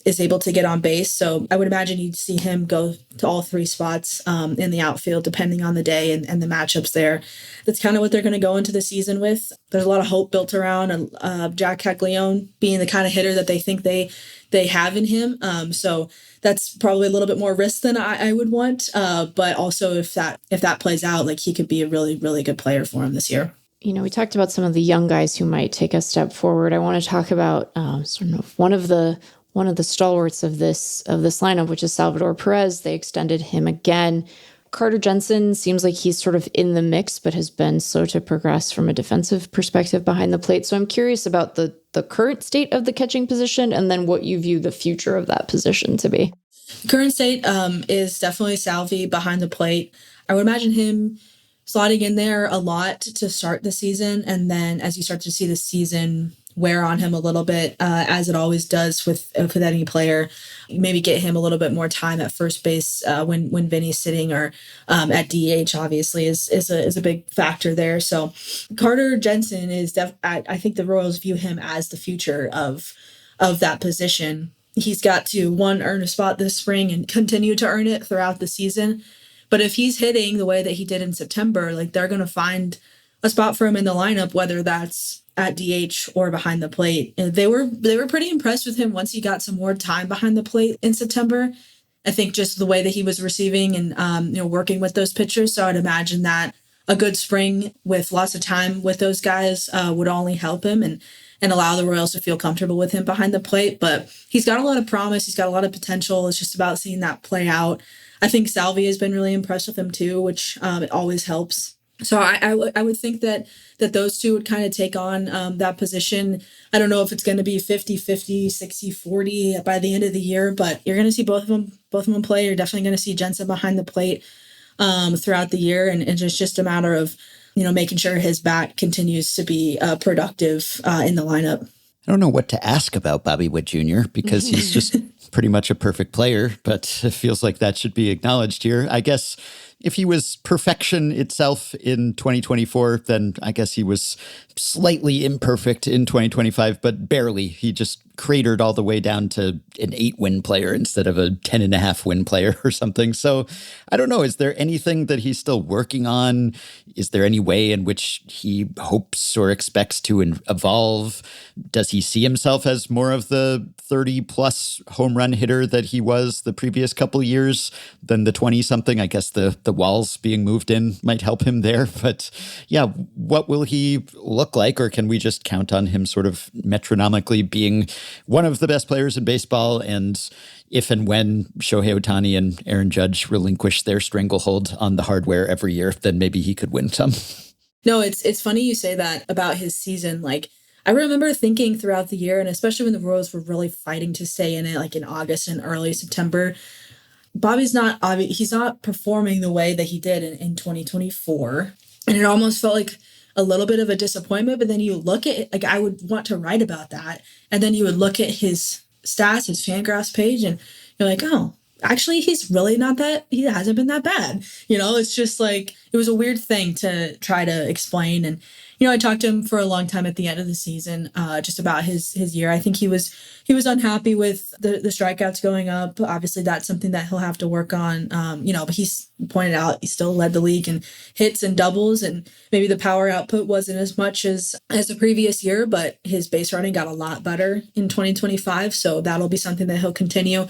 is able to get on base. So I would imagine you'd see him go to all 3 spots in the outfield, depending on the day and the matchups there. That's kind of what they're going to go into the season with. There's a lot of hope built around Jack Caglione being the kind of hitter that they think they have in him. So that's probably a little bit more risk than I would want. But also if that plays out, like, he could be a really, really good player for him this year. We talked about some of the young guys who might take a step forward. I want to talk about sort of one of the stalwarts of this lineup, which is Salvador Perez. They extended him again. Carter Jensen seems like he's sort of in the mix, but has been slow to progress from a defensive perspective behind the plate. So I'm curious about the current state of the catching position, and then what you view the future of that position to be. Current state is definitely Salvi behind the plate. I would imagine him slotting in there a lot to start the season, and then as you start to see the season wear on him a little bit, as it always does with any player, maybe get him a little bit more time at first base when Vinny's sitting, or at DH obviously is a big factor there. So Carter Jensen is I think the Royals view him as the future of that position. He's got to earn a spot this spring and continue to earn it throughout the season. But if he's hitting the way that he did in September, like, they're going to find a spot for him in the lineup, whether that's at DH or behind the plate. And they were pretty impressed with him once he got some more time behind the plate in September. I think just the way that he was receiving and working with those pitchers. So I'd imagine that a good spring with lots of time with those guys would only help him and allow the Royals to feel comfortable with him behind the plate. But he's got a lot of promise. He's got a lot of potential. It's just about seeing that play out. I think Salvi has been really impressed with him too, which it always helps. So I would think that those two would kind of take on that position. I don't know if it's going to be 50-50, 60-40 by the end of the year, but you're going to see both of them play. You're definitely going to see Jensen behind the plate throughout the year, and it's just a matter of making sure his bat continues to be productive in the lineup. I don't know what to ask about Bobby Witt Jr. because he's just pretty much a perfect player, but it feels like that should be acknowledged here. I guess if he was perfection itself in 2024, then I guess he was slightly imperfect in 2025, but barely. He just cratered all the way down to an 8-win player instead of a 10.5-win player or something. So I don't know. Is there anything that he's still working on? Is there any way in which he hopes or expects to evolve? Does he see himself as more of the 30-plus home run hitter that he was the previous couple years than the 20-something? I guess the walls being moved in might help him there. But yeah, what will he look like? Or can we just count on him sort of metronomically being one of the best players in baseball, and if and when Shohei Ohtani and Aaron Judge relinquish their stranglehold on the hardware every year, then maybe he could win some? No, it's funny you say that about his season. Like, I remember thinking throughout the year, and especially when the Royals were really fighting to stay in it, like in August and early September, he's not performing the way that he did in 2024. And it almost felt like a little bit of a disappointment, but then you look at it, like, I would want to write about that. And then you would look at his stats, his FanGraphs page, and you're like, oh, actually, he hasn't been that bad. It's just like, it was a weird thing to try to explain. And I talked to him for a long time at the end of the season, just about his year. I think he was unhappy with the strikeouts going up. Obviously, that's something that he'll have to work on. But he's pointed out he still led the league in hits and doubles, and maybe the power output wasn't as much as the previous year, but his base running got a lot better in 2025. So that'll be something that he'll continue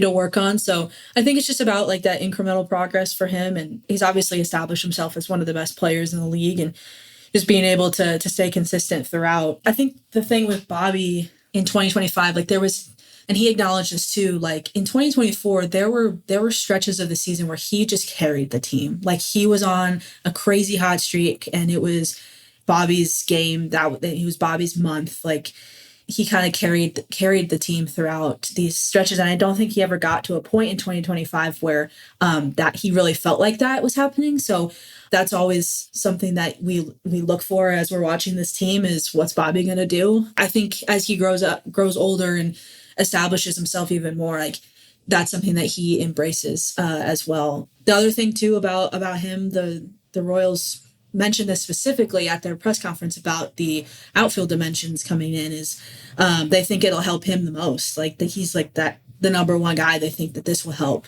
to work on. So I think it's just about like that incremental progress for him, and he's obviously established himself as one of the best players in the league, and just being able to stay consistent throughout. I think the thing with Bobby in 2025, like and he acknowledged this too, like in 2024, there were stretches of the season where he just carried the team. Like he was on a crazy hot streak, and it was Bobby's game, that he was Bobby's month. Like he kind of carried the team throughout these stretches. And I don't think he ever got to a point in 2025 where that he really felt like that was happening. So that's always something that we look for as we're watching this team, is what's Bobby going to do? I think as he grows older and establishes himself even more, like that's something that he embraces as well. The other thing too about him, the Royals mentioned this specifically at their press conference about the outfield dimensions coming in, is they think it'll help him the most. Like he's like the number one guy. They think that this will help.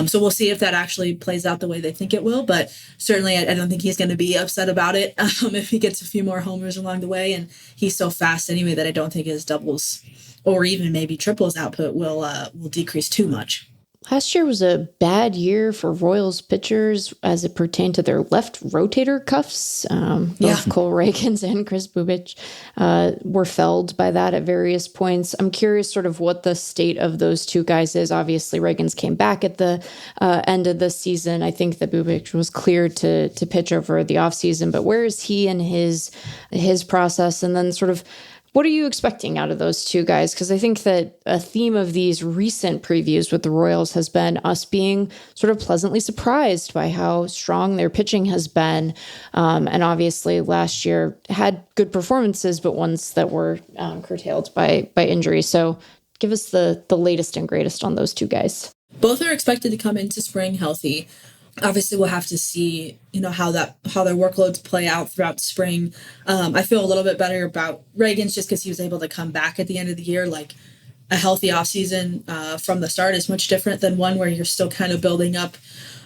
So we'll see if that actually plays out the way they think it will. But certainly I don't think he's going to be upset about it if he gets a few more homers along the way. And he's so fast anyway that I don't think his doubles or even maybe triples output will decrease too much. Last year was a bad year for Royals pitchers as it pertained to their left rotator cuffs. Both Cole Reagans and Chris Bubich were felled by that at various points. I'm curious sort of what the state of those two guys is. Obviously, Reagans came back at the end of the season. I think that Bubich was cleared to pitch over the offseason. But where is he in his process? And then sort of what are you expecting out of those two guys? Because I think that a theme of these recent previews with the Royals has been us being sort of pleasantly surprised by how strong their pitching has been. And obviously last year had good performances, but ones that were curtailed by injury. So give us the latest and greatest on those two guys. Both are expected to come into spring healthy. Obviously, we'll have to see, how their workloads play out throughout spring. I feel a little bit better about Reagans just because he was able to come back at the end of the year. Like a healthy offseason from the start is much different than one where you're still kind of building up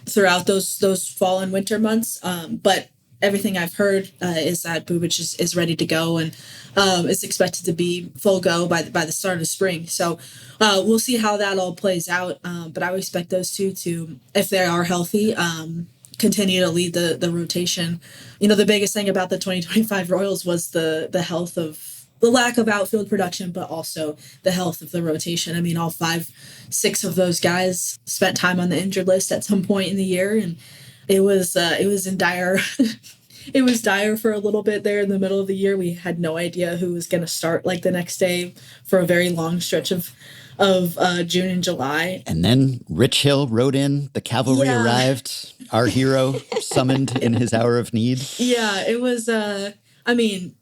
throughout those fall and winter months. But everything I've heard is that Bubich is ready to go and is expected to be full go by the start of spring. So we'll see how that all plays out. But I would expect those two to, if they are healthy, continue to lead the rotation. The biggest thing about the 2025 Royals was the health of the lack of outfield production, but also the health of the rotation. I mean, all 5-6 of those guys spent time on the injured list at some point in the year, and it was in dire. It was dire for a little bit there in the middle of the year. We had no idea who was going to start like the next day for a very long stretch of June and July. And then Rich Hill rode in. The cavalry arrived. Our hero summoned in his hour of need. Yeah, it was.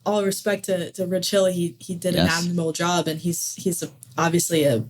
All respect to Rich Hill. He did an admirable job, and he's obviously a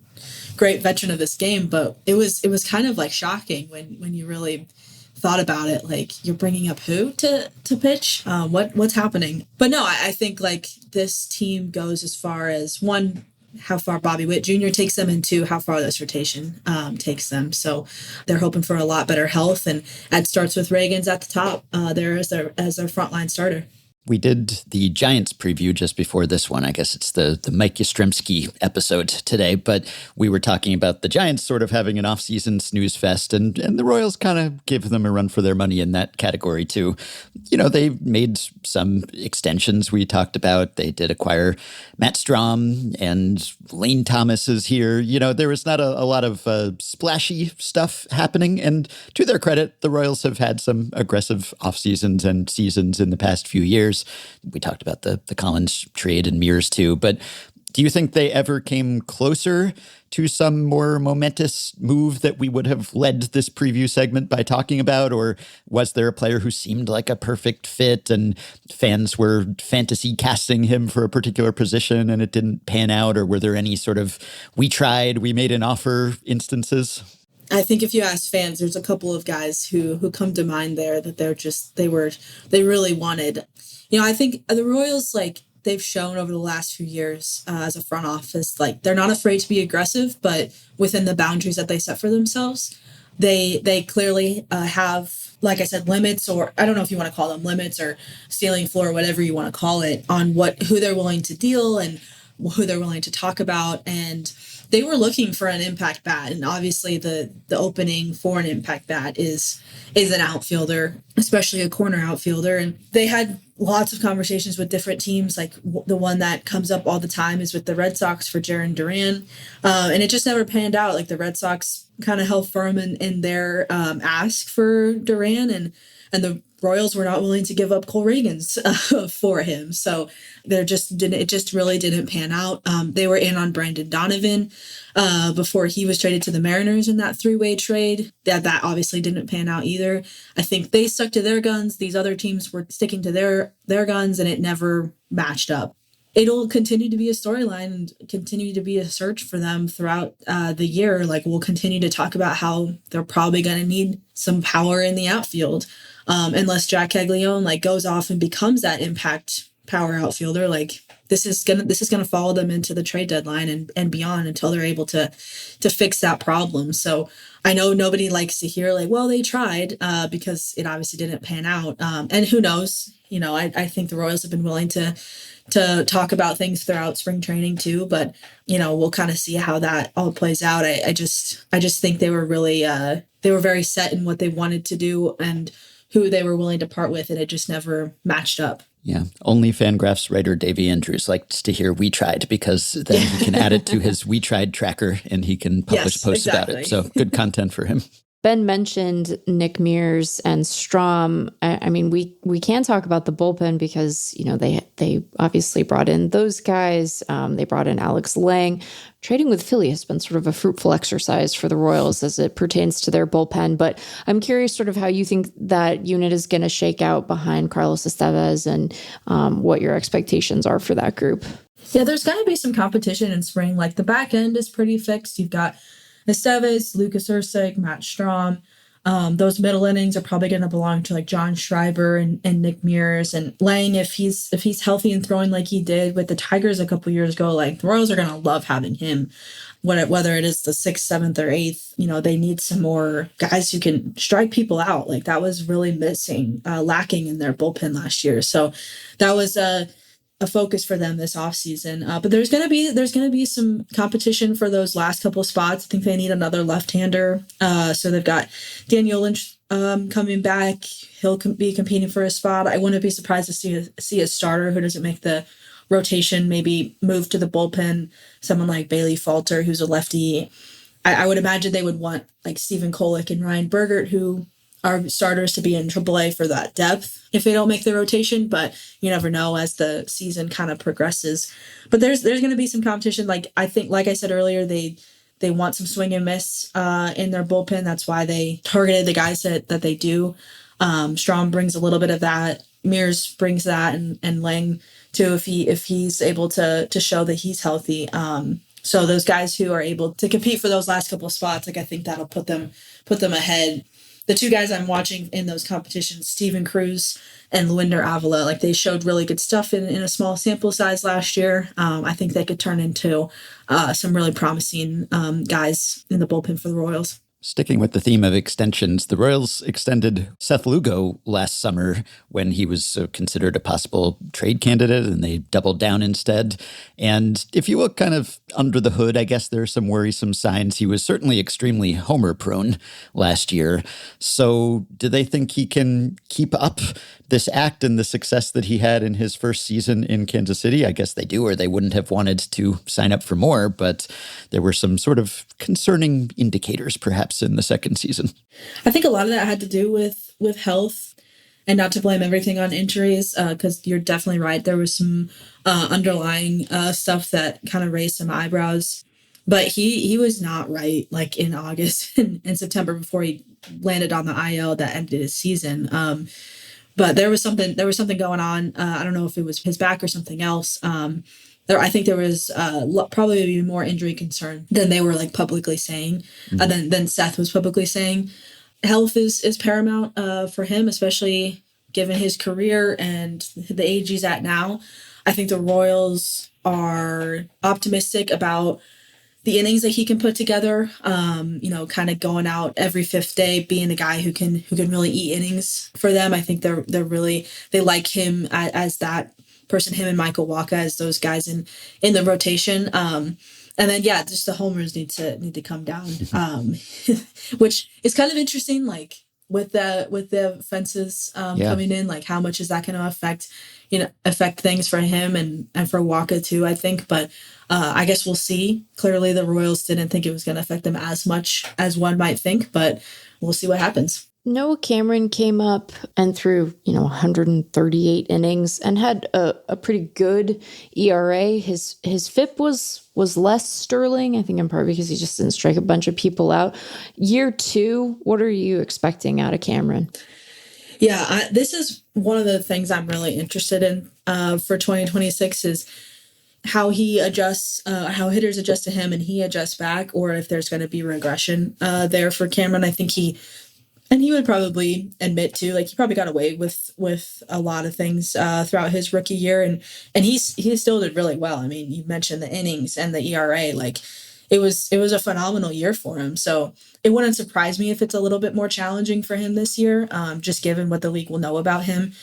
great veteran of this game. But it was kind of like shocking when you really thought about it. Like, you're bringing up who to pitch? What's happening? But no, I think like this team goes as far as one, how far Bobby Witt Jr. takes them, and two, how far this rotation takes them. So they're hoping for a lot better health, and that starts with Reagans at the top there as their frontline starter. We did the Giants preview just before this one. I guess it's the Mike Yastrzemski episode today, but we were talking about the Giants sort of having an off-season snooze fest, and the Royals kind of gave them a run for their money in that category too. They made some extensions we talked about. They did acquire Matt Strahm, and Lane Thomas is here. There was not a lot of splashy stuff happening, and to their credit, the Royals have had some aggressive off-seasons and seasons in the past few years. We talked about the Collins trade and Mears too, but do you think they ever came closer to some more momentous move that we would have led this preview segment by talking about? Or was there a player who seemed like a perfect fit and fans were fantasy casting him for a particular position and it didn't pan out? Or were there any sort of, we tried, we made an offer instances? I think if you ask fans, there's a couple of guys who come to mind there that they really wanted. I think the Royals, like, they've shown over the last few years as a front office, like, they're not afraid to be aggressive, but within the boundaries that they set for themselves, they clearly have, like I said, limits, or I don't know if you want to call them limits or ceiling floor, whatever you want to call it, on who they're willing to deal and who they're willing to talk about. And they were looking for an impact bat, and obviously the opening for an impact bat is an outfielder, especially a corner outfielder. And they had lots of conversations with different teams. Like the one that comes up all the time is with the Red Sox for Jarren Duran, and it just never panned out. Like the Red Sox kind of held firm in their ask for Duran, and the Royals were not willing to give up Cole Reagans for him. So it just really didn't pan out. They were in on Brandon Donovan before he was traded to the Mariners in that 3-way trade. That obviously didn't pan out either. I think they stuck to their guns. These other teams were sticking to their guns, and it never matched up. It'll continue to be a storyline and continue to be a search for them throughout the year. Like, we'll continue to talk about how they're probably going to need some power in the outfield. Unless Jack Caglione goes off and becomes that impact power outfielder, this is gonna follow them into the trade deadline and beyond until they're able to fix that problem. So I know nobody likes to hear well, they tried, because it obviously didn't pan out. And who knows? I think the Royals have been willing to talk about things throughout spring training too, but we'll kind of see how that all plays out. I just think they were really they were very set in what they wanted to do and who they were willing to part with, and it just never matched up. Yeah, only FanGraphs writer Davey Andrews likes to hear "we tried," because then he can add it to his "we tried" tracker and he can publish posts about it. So good content for him. Ben mentioned Nick Mears and Strom. I mean, we can talk about the bullpen because, they obviously brought in those guys. They brought in Alex Lang. Trading with Philly has been sort of a fruitful exercise for the Royals as it pertains to their bullpen. But I'm curious sort of how you think that unit is going to shake out behind Carlos Estevez and what your expectations are for that group. Yeah, there's going to be some competition in spring. The back end is pretty fixed. You've got Estevez, Lucas Ursig, Matt Strom. Those middle innings are probably going to belong to John Schreiber and Nick Mears. And Lang, if he's healthy and throwing like he did with the Tigers a couple years ago, the Royals are going to love having him. Whether it is the 6th, 7th, or 8th, they need some more guys who can strike people out. That was really lacking in their bullpen last year. So that was a focus for them this offseason. But there's gonna be some competition for those last couple of spots. I think they need another left-hander. So they've got Daniel Lynch coming back. He'll be competing for a spot. I wouldn't be surprised to see a starter who doesn't make the rotation maybe move to the bullpen. Someone like Bailey Falter, who's a lefty. I would imagine they would want Stephen Kolek and Ryan Bergert, who are starters, to be in AAA for that depth if they don't make the rotation, but you never know as the season kind of progresses. But there's going to be some competition. I think, like I said earlier, they want some swing and miss in their bullpen. That's why they targeted the guys that they do. Strom brings a little bit of that. Mears brings that, and Lang too, if he's able to show that he's healthy. So those guys who are able to compete for those last couple of spots, I think that'll put them ahead. The two guys I'm watching in those competitions, Steven Cruz and Luinder Avila, they showed really good stuff in a small sample size last year. I think they could turn into some really promising guys in the bullpen for the Royals. Sticking with the theme of extensions, the Royals extended Seth Lugo last summer when he was considered a possible trade candidate, and they doubled down instead. And if you look kind of under the hood, I guess there are some worrisome signs. He was certainly extremely homer prone last year. So do they think he can keep up this act and the success that he had in his first season in Kansas City? I guess they do, or they wouldn't have wanted to sign up for more. But there were some sort of concerning indicators, perhaps, in the second season. I think a lot of that had to do with health, and not to blame everything on injuries, because you're definitely right. There was some underlying stuff that kind of raised some eyebrows, but he was not right in August and September before he landed on the IL that ended his season. But there was something going on. I don't know if it was his back or something else. I think there was probably more injury concern than they were like publicly saying, than Seth was publicly saying. Health is paramount for him, especially given his career and the age he's at now. I think the Royals are optimistic about the innings that he can put together. Kind of going out every fifth day, being a guy who can really eat innings for them. I think they like him as that person, him and Michael Wacha as those guys in the rotation. And then just the homers need to come down, which is kind of interesting. Like with the fences coming in, like how much is that going to affect things for him and for Wacha too, I think. But I guess we'll see. Clearly, the Royals didn't think it was going to affect them as much as one might think, but we'll see what happens. Noah Cameron came up and threw, 138 innings and had a pretty good ERA. His FIP was less sterling, I think in part because he just didn't strike a bunch of people out. Year 2, what are you expecting out of Cameron? Yeah, this is one of the things I'm really interested in for 2026 is how he adjusts, how hitters adjust to him and he adjusts back, or if there's going to be regression there for Cameron. I think he would probably admit to, like, he probably got away with a lot of things throughout his rookie year, and he still did really well. I mean, you mentioned the innings and the ERA, like it was a phenomenal year for him. So it wouldn't surprise me if it's a little bit more challenging for him this year, just given what the league will know about him,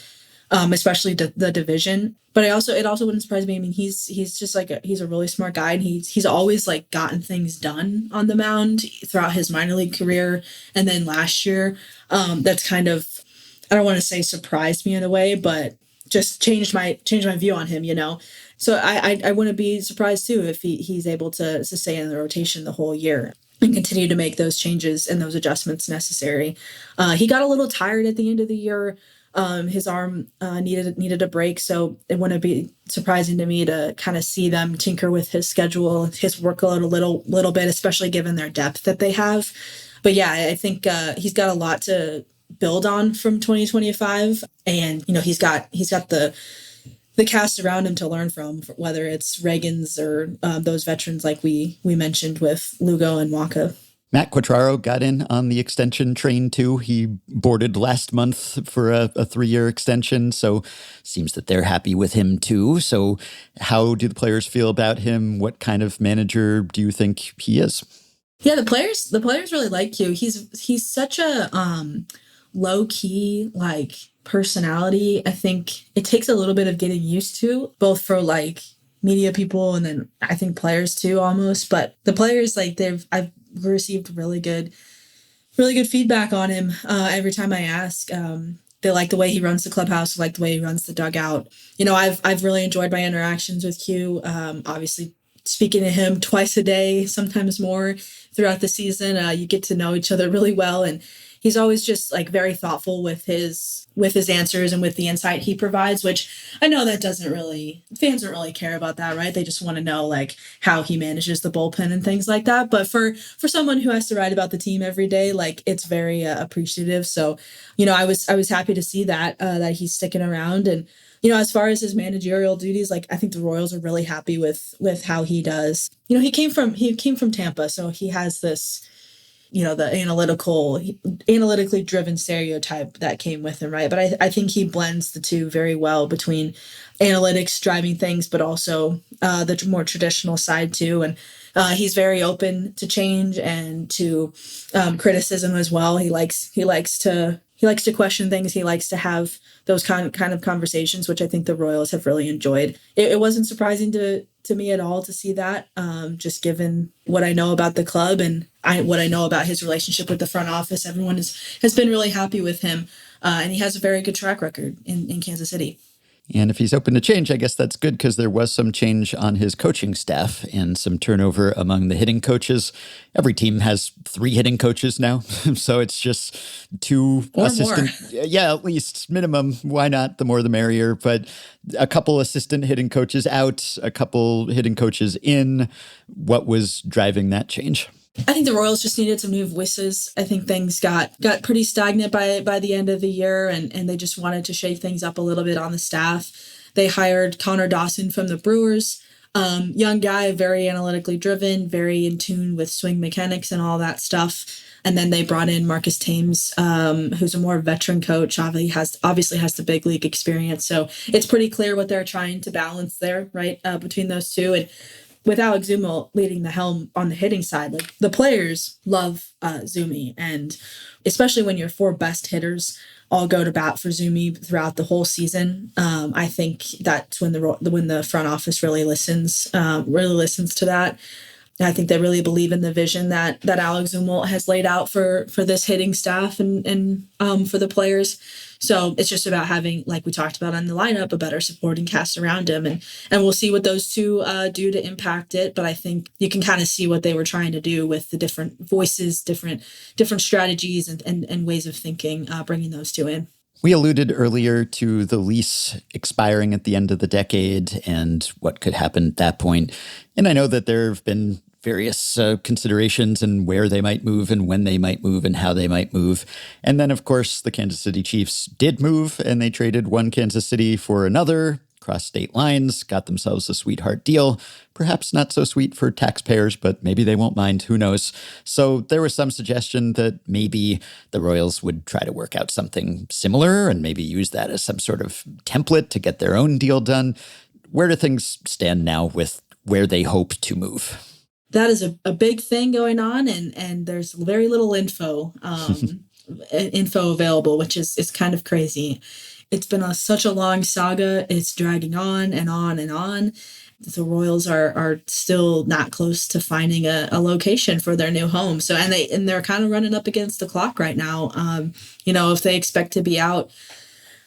especially the division. But it also wouldn't surprise me. I mean, he's just like he's a really smart guy, and he's always like gotten things done on the mound throughout his minor league career, and then last year, that's kind of, I don't want to say surprised me in a way, but just changed my view on him, So I wouldn't be surprised too if he's able to stay in the rotation the whole year and continue to make those changes and those adjustments necessary. He got a little tired at the end of the year. His arm needed a break, so it wouldn't be surprising to me to kind of see them tinker with his schedule, his workload a little bit, especially given their depth that they have. But yeah, I think he's got a lot to build on from 2025, and he's got the cast around him to learn from, whether it's Reagan's or those veterans like we mentioned with Lugo and Wacha. Matt Quatraro got in on the extension train too. He boarded last month for a 3-year extension, so seems that they're happy with him too. So how do the players feel about him? What kind of manager do you think he is? Yeah, the players really like you. He's such a low key like personality. I think it takes a little bit of getting used to, both for like media people and then I think players too almost. But the players, like I've received really good feedback on him every time I ask. They like the way he runs the clubhouse, like the way he runs the dugout. I've really enjoyed my interactions with Q. Obviously speaking to him twice a day, sometimes more throughout the season. You get to know each other really well, and he's always just like very thoughtful with his answers and with the insight he provides, which I know that fans don't really care about that, right? They just want to know like how he manages the bullpen and things like that. But for someone who has to write about the team every day, like it's very appreciative. So, I was happy to see that he's sticking around. And, as far as his managerial duties, like I think the Royals are really happy with how he does. He came from Tampa, so he has this, the analytically driven stereotype that came with him, right? But I think he blends the two very well, between analytics driving things, but also the more traditional side too. And he's very open to change and to criticism as well. He likes to question things. He likes to have those kind of conversations, which I think the Royals have really enjoyed. It wasn't surprising to me at all to see that, just given what I know about the club and what I know about his relationship with the front office. Everyone has been really happy with him, and he has a very good track record in Kansas City. And if he's open to change, I guess that's good, because there was some change on his coaching staff and some turnover among the hitting coaches. Every team has 3 hitting coaches now, so it's just 2 or assistant. More. Yeah, at least minimum. Why not? The more the merrier. But a couple assistant hitting coaches out, a couple hitting coaches in. What was driving that change? I think the Royals just needed some new voices. I think things got pretty stagnant by the end of the year, and they just wanted to shake things up a little bit on the staff. They hired Connor Dawson from the Brewers, Young guy, very analytically driven, very in tune with swing mechanics and all that stuff. And then they brought in Marcus Thames, who's a more veteran coach, obviously has the big league experience. So it's pretty clear what they're trying to balance there, right, between those two. And with Alex Zumel leading the helm on the hitting side, like the players love Zumi. And especially when your 4 best hitters all go to bat for Zumi throughout the whole season, I think that's when the front office really listens to that. I think they really believe in the vision that Alex Zumwalt has laid out for this hitting staff and for the players. So it's just about having, like we talked about on the lineup, a better supporting cast around him. And we'll see what those two do to impact it. But I think you can kind of see what they were trying to do with the different voices, different strategies and ways of thinking, bringing those two in. We alluded earlier to the lease expiring at the end of the decade and what could happen at that point. And I know that there have been various considerations and where they might move and when they might move and how they might move. And then, of course, the Kansas City Chiefs did move, and they traded one Kansas City for another, crossed state lines, got themselves a sweetheart deal. Perhaps not so sweet for taxpayers, but maybe they won't mind. Who knows? So there was some suggestion that maybe the Royals would try to work out something similar and maybe use that as some sort of template to get their own deal done. Where do things stand now with where they hope to move? That is a big thing going on, and there's very little info available, which is kind of crazy. It's been such a long saga. It's dragging on and on and on. The Royals are still not close to finding a location for their new home. So and they're kind of running up against the clock right now. If they expect to be out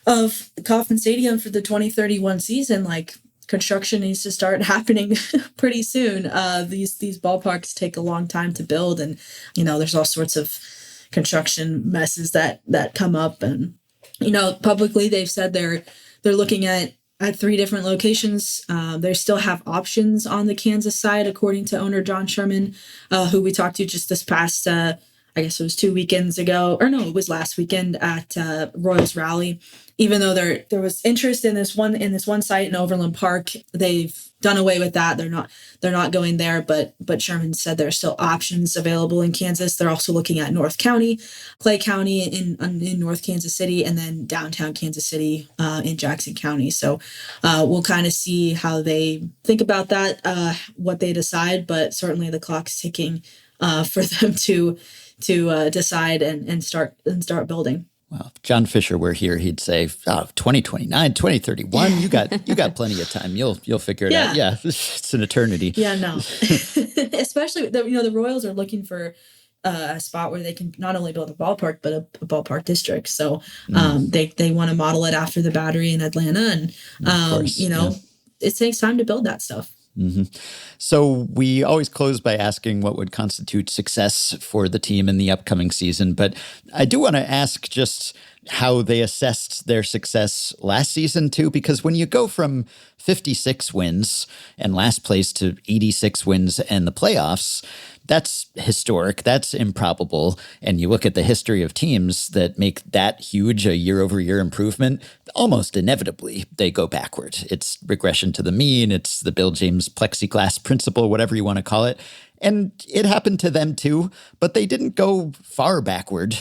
of Kauffman Stadium for the 2031 season, like, construction needs to start happening pretty soon. These ballparks take a long time to build, and there's all sorts of construction messes that come up. And publicly they've said they're looking at 3 different locations. They still have options on the Kansas side, according to owner John Sherman, who we talked to just this past I guess it was 2 weekends ago, or no, it was last weekend at Royals Rally. Even though there was interest in this one site in Overland Park, they've done away with that. They're not going there. But Sherman said there are still options available in Kansas. They're also looking at North County, Clay County in North Kansas City, and then downtown Kansas City in Jackson County. So we'll kind of see how they think about that, what they decide. But certainly the clock's ticking for them to decide and start building. Well, if John Fisher were here, he'd say, 2029, 2031, you got plenty of time. You'll figure it out. Yeah, it's an eternity. Yeah, no. Especially, the Royals are looking for a spot where they can not only build a ballpark, but a ballpark district. So they want to model it after the Battery in Atlanta. And, it takes time to build that stuff. Mm-hmm. So we always close by asking what would constitute success for the team in the upcoming season. But I do want to ask just how they assessed their success last season, too, because when you go from 56 wins and last place to 86 wins and the playoffs, that's historic. That's improbable. And you look at the history of teams that make that huge a year-over-year improvement, almost inevitably they go backward. It's regression to the mean. It's the Bill James plexiglass principle, whatever you want to call it. And it happened to them too, but they didn't go far backward,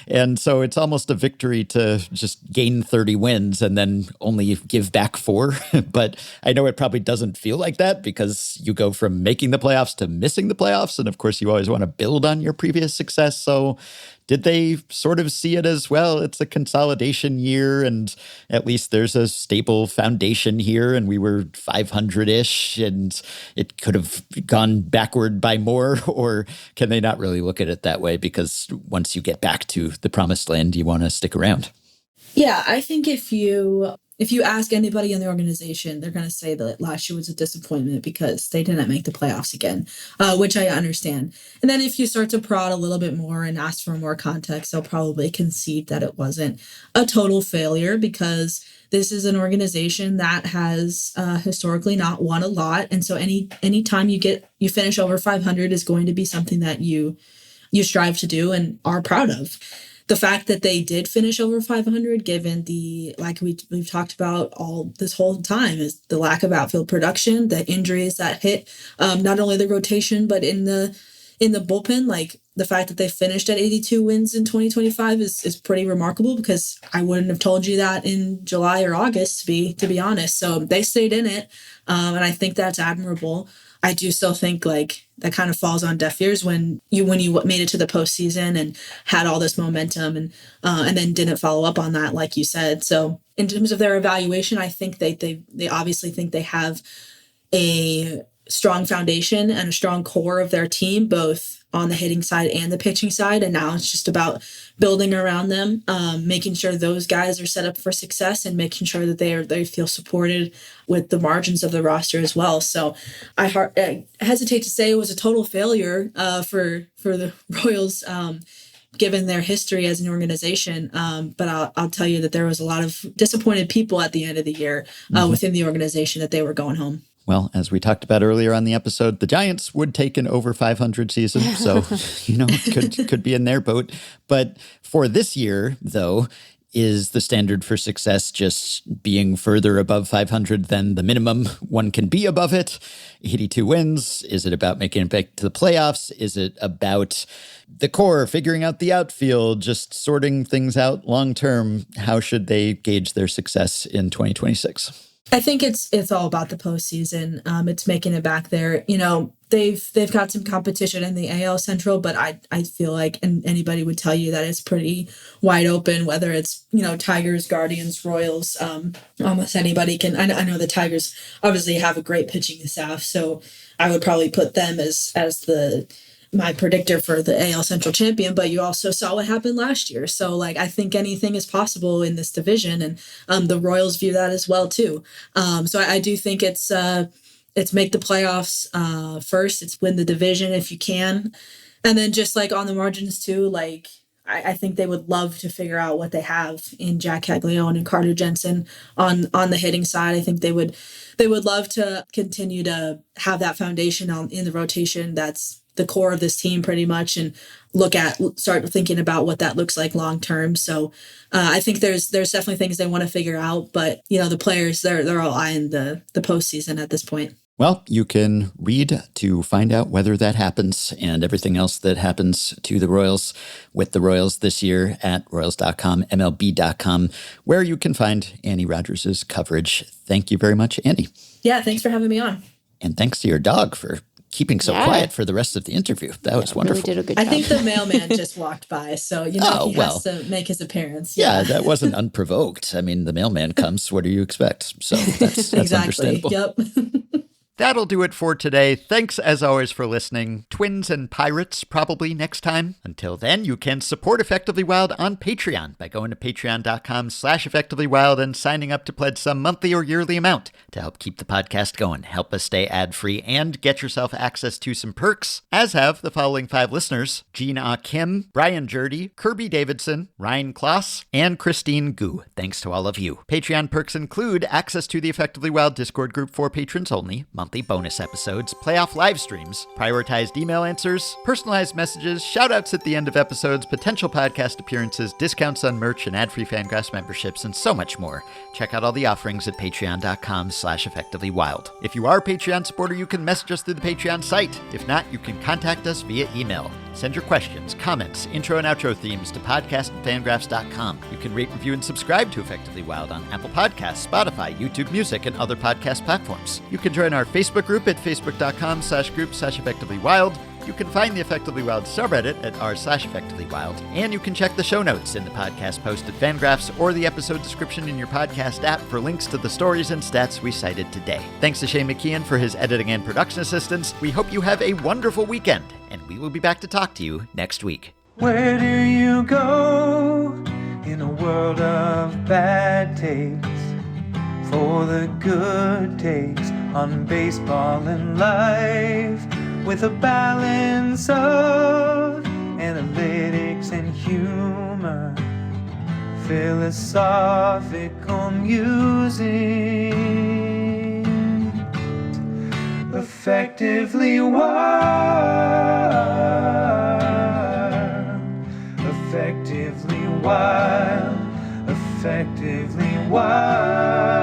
And so it's almost a victory to just gain 30 wins and then only give back 4. But I know it probably doesn't feel like that because you go from making the playoffs to missing the playoffs. And of course, you always want to build on your previous success. So did they sort of see it as, well, it's a consolidation year and at least there's a stable foundation here and we were 500-ish and it could have gone backward by more? Or can they not really look at it that way because once you get back to the promised land, you want to stick around? Yeah, I think if you ask anybody in the organization, they're going to say that last year was a disappointment because they didn't make the playoffs again, which I understand. And then if you start to prod a little bit more and ask for more context, they'll probably concede that it wasn't a total failure because this is an organization that has historically not won a lot. And so any time you finish over 500 is going to be something that you strive to do and are proud of. the fact that they did finish over 500, given the, like we've talked about all this whole time, is the lack of outfield production, the injuries that hit not only the rotation, but in the bullpen. Like the fact that they finished at 82 wins in 2025 is pretty remarkable, because I wouldn't have told you that in July or August, to be honest. So they stayed in it. And I think that's admirable. I do still think like that kind of falls on deaf ears when you made it to the postseason and had all this momentum and then didn't follow up on that, like you said. So in terms of their evaluation, I think they obviously think they have a strong foundation and a strong core of their team, both on the hitting side and the pitching side. And now it's just about building around them, making sure those guys are set up for success and making sure that they feel supported with the margins of the roster as well. So I hesitate to say it was a total failure for the Royals, given their history as an organization. But I'll tell you that there was a lot of disappointed people at the end of the year within the organization that they were going home. Well, as we talked about earlier on the episode, the Giants would take an over 500 season. So, could be in their boat. But for this year, though, is the standard for success just being further above 500 than the minimum one can be above it? 82 wins? Is it about making it back to the playoffs? Is it about the core, figuring out the outfield, just sorting things out long term? How should they gauge their success in 2026? I think it's all about the postseason. It's making it back there. They've got some competition in the AL Central, but I feel like, and anybody would tell you that it's pretty wide open, whether it's, Tigers, Guardians, Royals, almost anybody can. I know the Tigers obviously have a great pitching staff, so I would probably put them as my predictor for the AL Central champion, but you also saw what happened last year. So I think anything is possible in this division, and the Royals view that as well too. So I do think it's make the playoffs first. It's win the division if you can. And then just on the margins too, I think they would love to figure out what they have in Jack Caglione and Carter Jensen on the hitting side. I think they would love to continue to have that foundation in the rotation that's the core of this team pretty much, and start thinking about what that looks like long term. So I think there's definitely things they want to figure out, but the players, they're all eyeing the postseason at this point. Well, you can read to find out whether that happens and everything else that happens to the Royals with the Royals this year at Royals.com, MLB.com, where you can find Annie Rogers' coverage. Thank you very much, Annie. Yeah, thanks for having me on. And thanks to your dog for keeping so quiet for the rest of the interview. That was wonderful. Really did a good job. I think the mailman just walked by, so he has to make his appearance. Yeah, that wasn't unprovoked. I mean, the mailman comes. What do you expect? So that's exactly. Understandable. Yep. That'll do it for today. Thanks, as always, for listening. Twins and Pirates, probably next time. Until then, you can support Effectively Wild on Patreon by going to patreon.com/effectivelywild and signing up to pledge some monthly or yearly amount to help keep the podcast going, help us stay ad-free, and get yourself access to some perks, as have the following 5 listeners: Jean Ah Kim, Brian Jurdy, Kirby Davidson, Ryan Kloss, and Christine Gu. Thanks to all of you. Patreon perks include access to the Effectively Wild Discord group for patrons only, monthly bonus episodes, playoff live streams, prioritized email answers, personalized messages, shoutouts at the end of episodes, potential podcast appearances, discounts on merch, and ad-free FanGraphs memberships, and so much more. Check out all the offerings at patreon.com/effectivelywild. If you are a Patreon supporter, you can message us through the Patreon site. If not, you can contact us via email. Send your questions, comments, intro and outro themes to podcast@fangraphs.com. You can rate, review, and subscribe to Effectively Wild on Apple Podcasts, Spotify, YouTube Music, and other podcast platforms. You can join our Facebook group at facebook.com/group/effectivelywild. You can find the Effectively Wild subreddit at r/effectivelywild. And you can check the show notes in the podcast post at FanGraphs or the episode description in your podcast app for links to the stories and stats we cited today. Thanks to Shane McKeon for his editing and production assistance. We hope you have a wonderful weekend, and we will be back to talk to you next week. Where do you go in a world of bad taste? For the good takes on baseball and life, with a balance of analytics and humor, philosophical musing, effectively wild, effectively wild, effectively wild.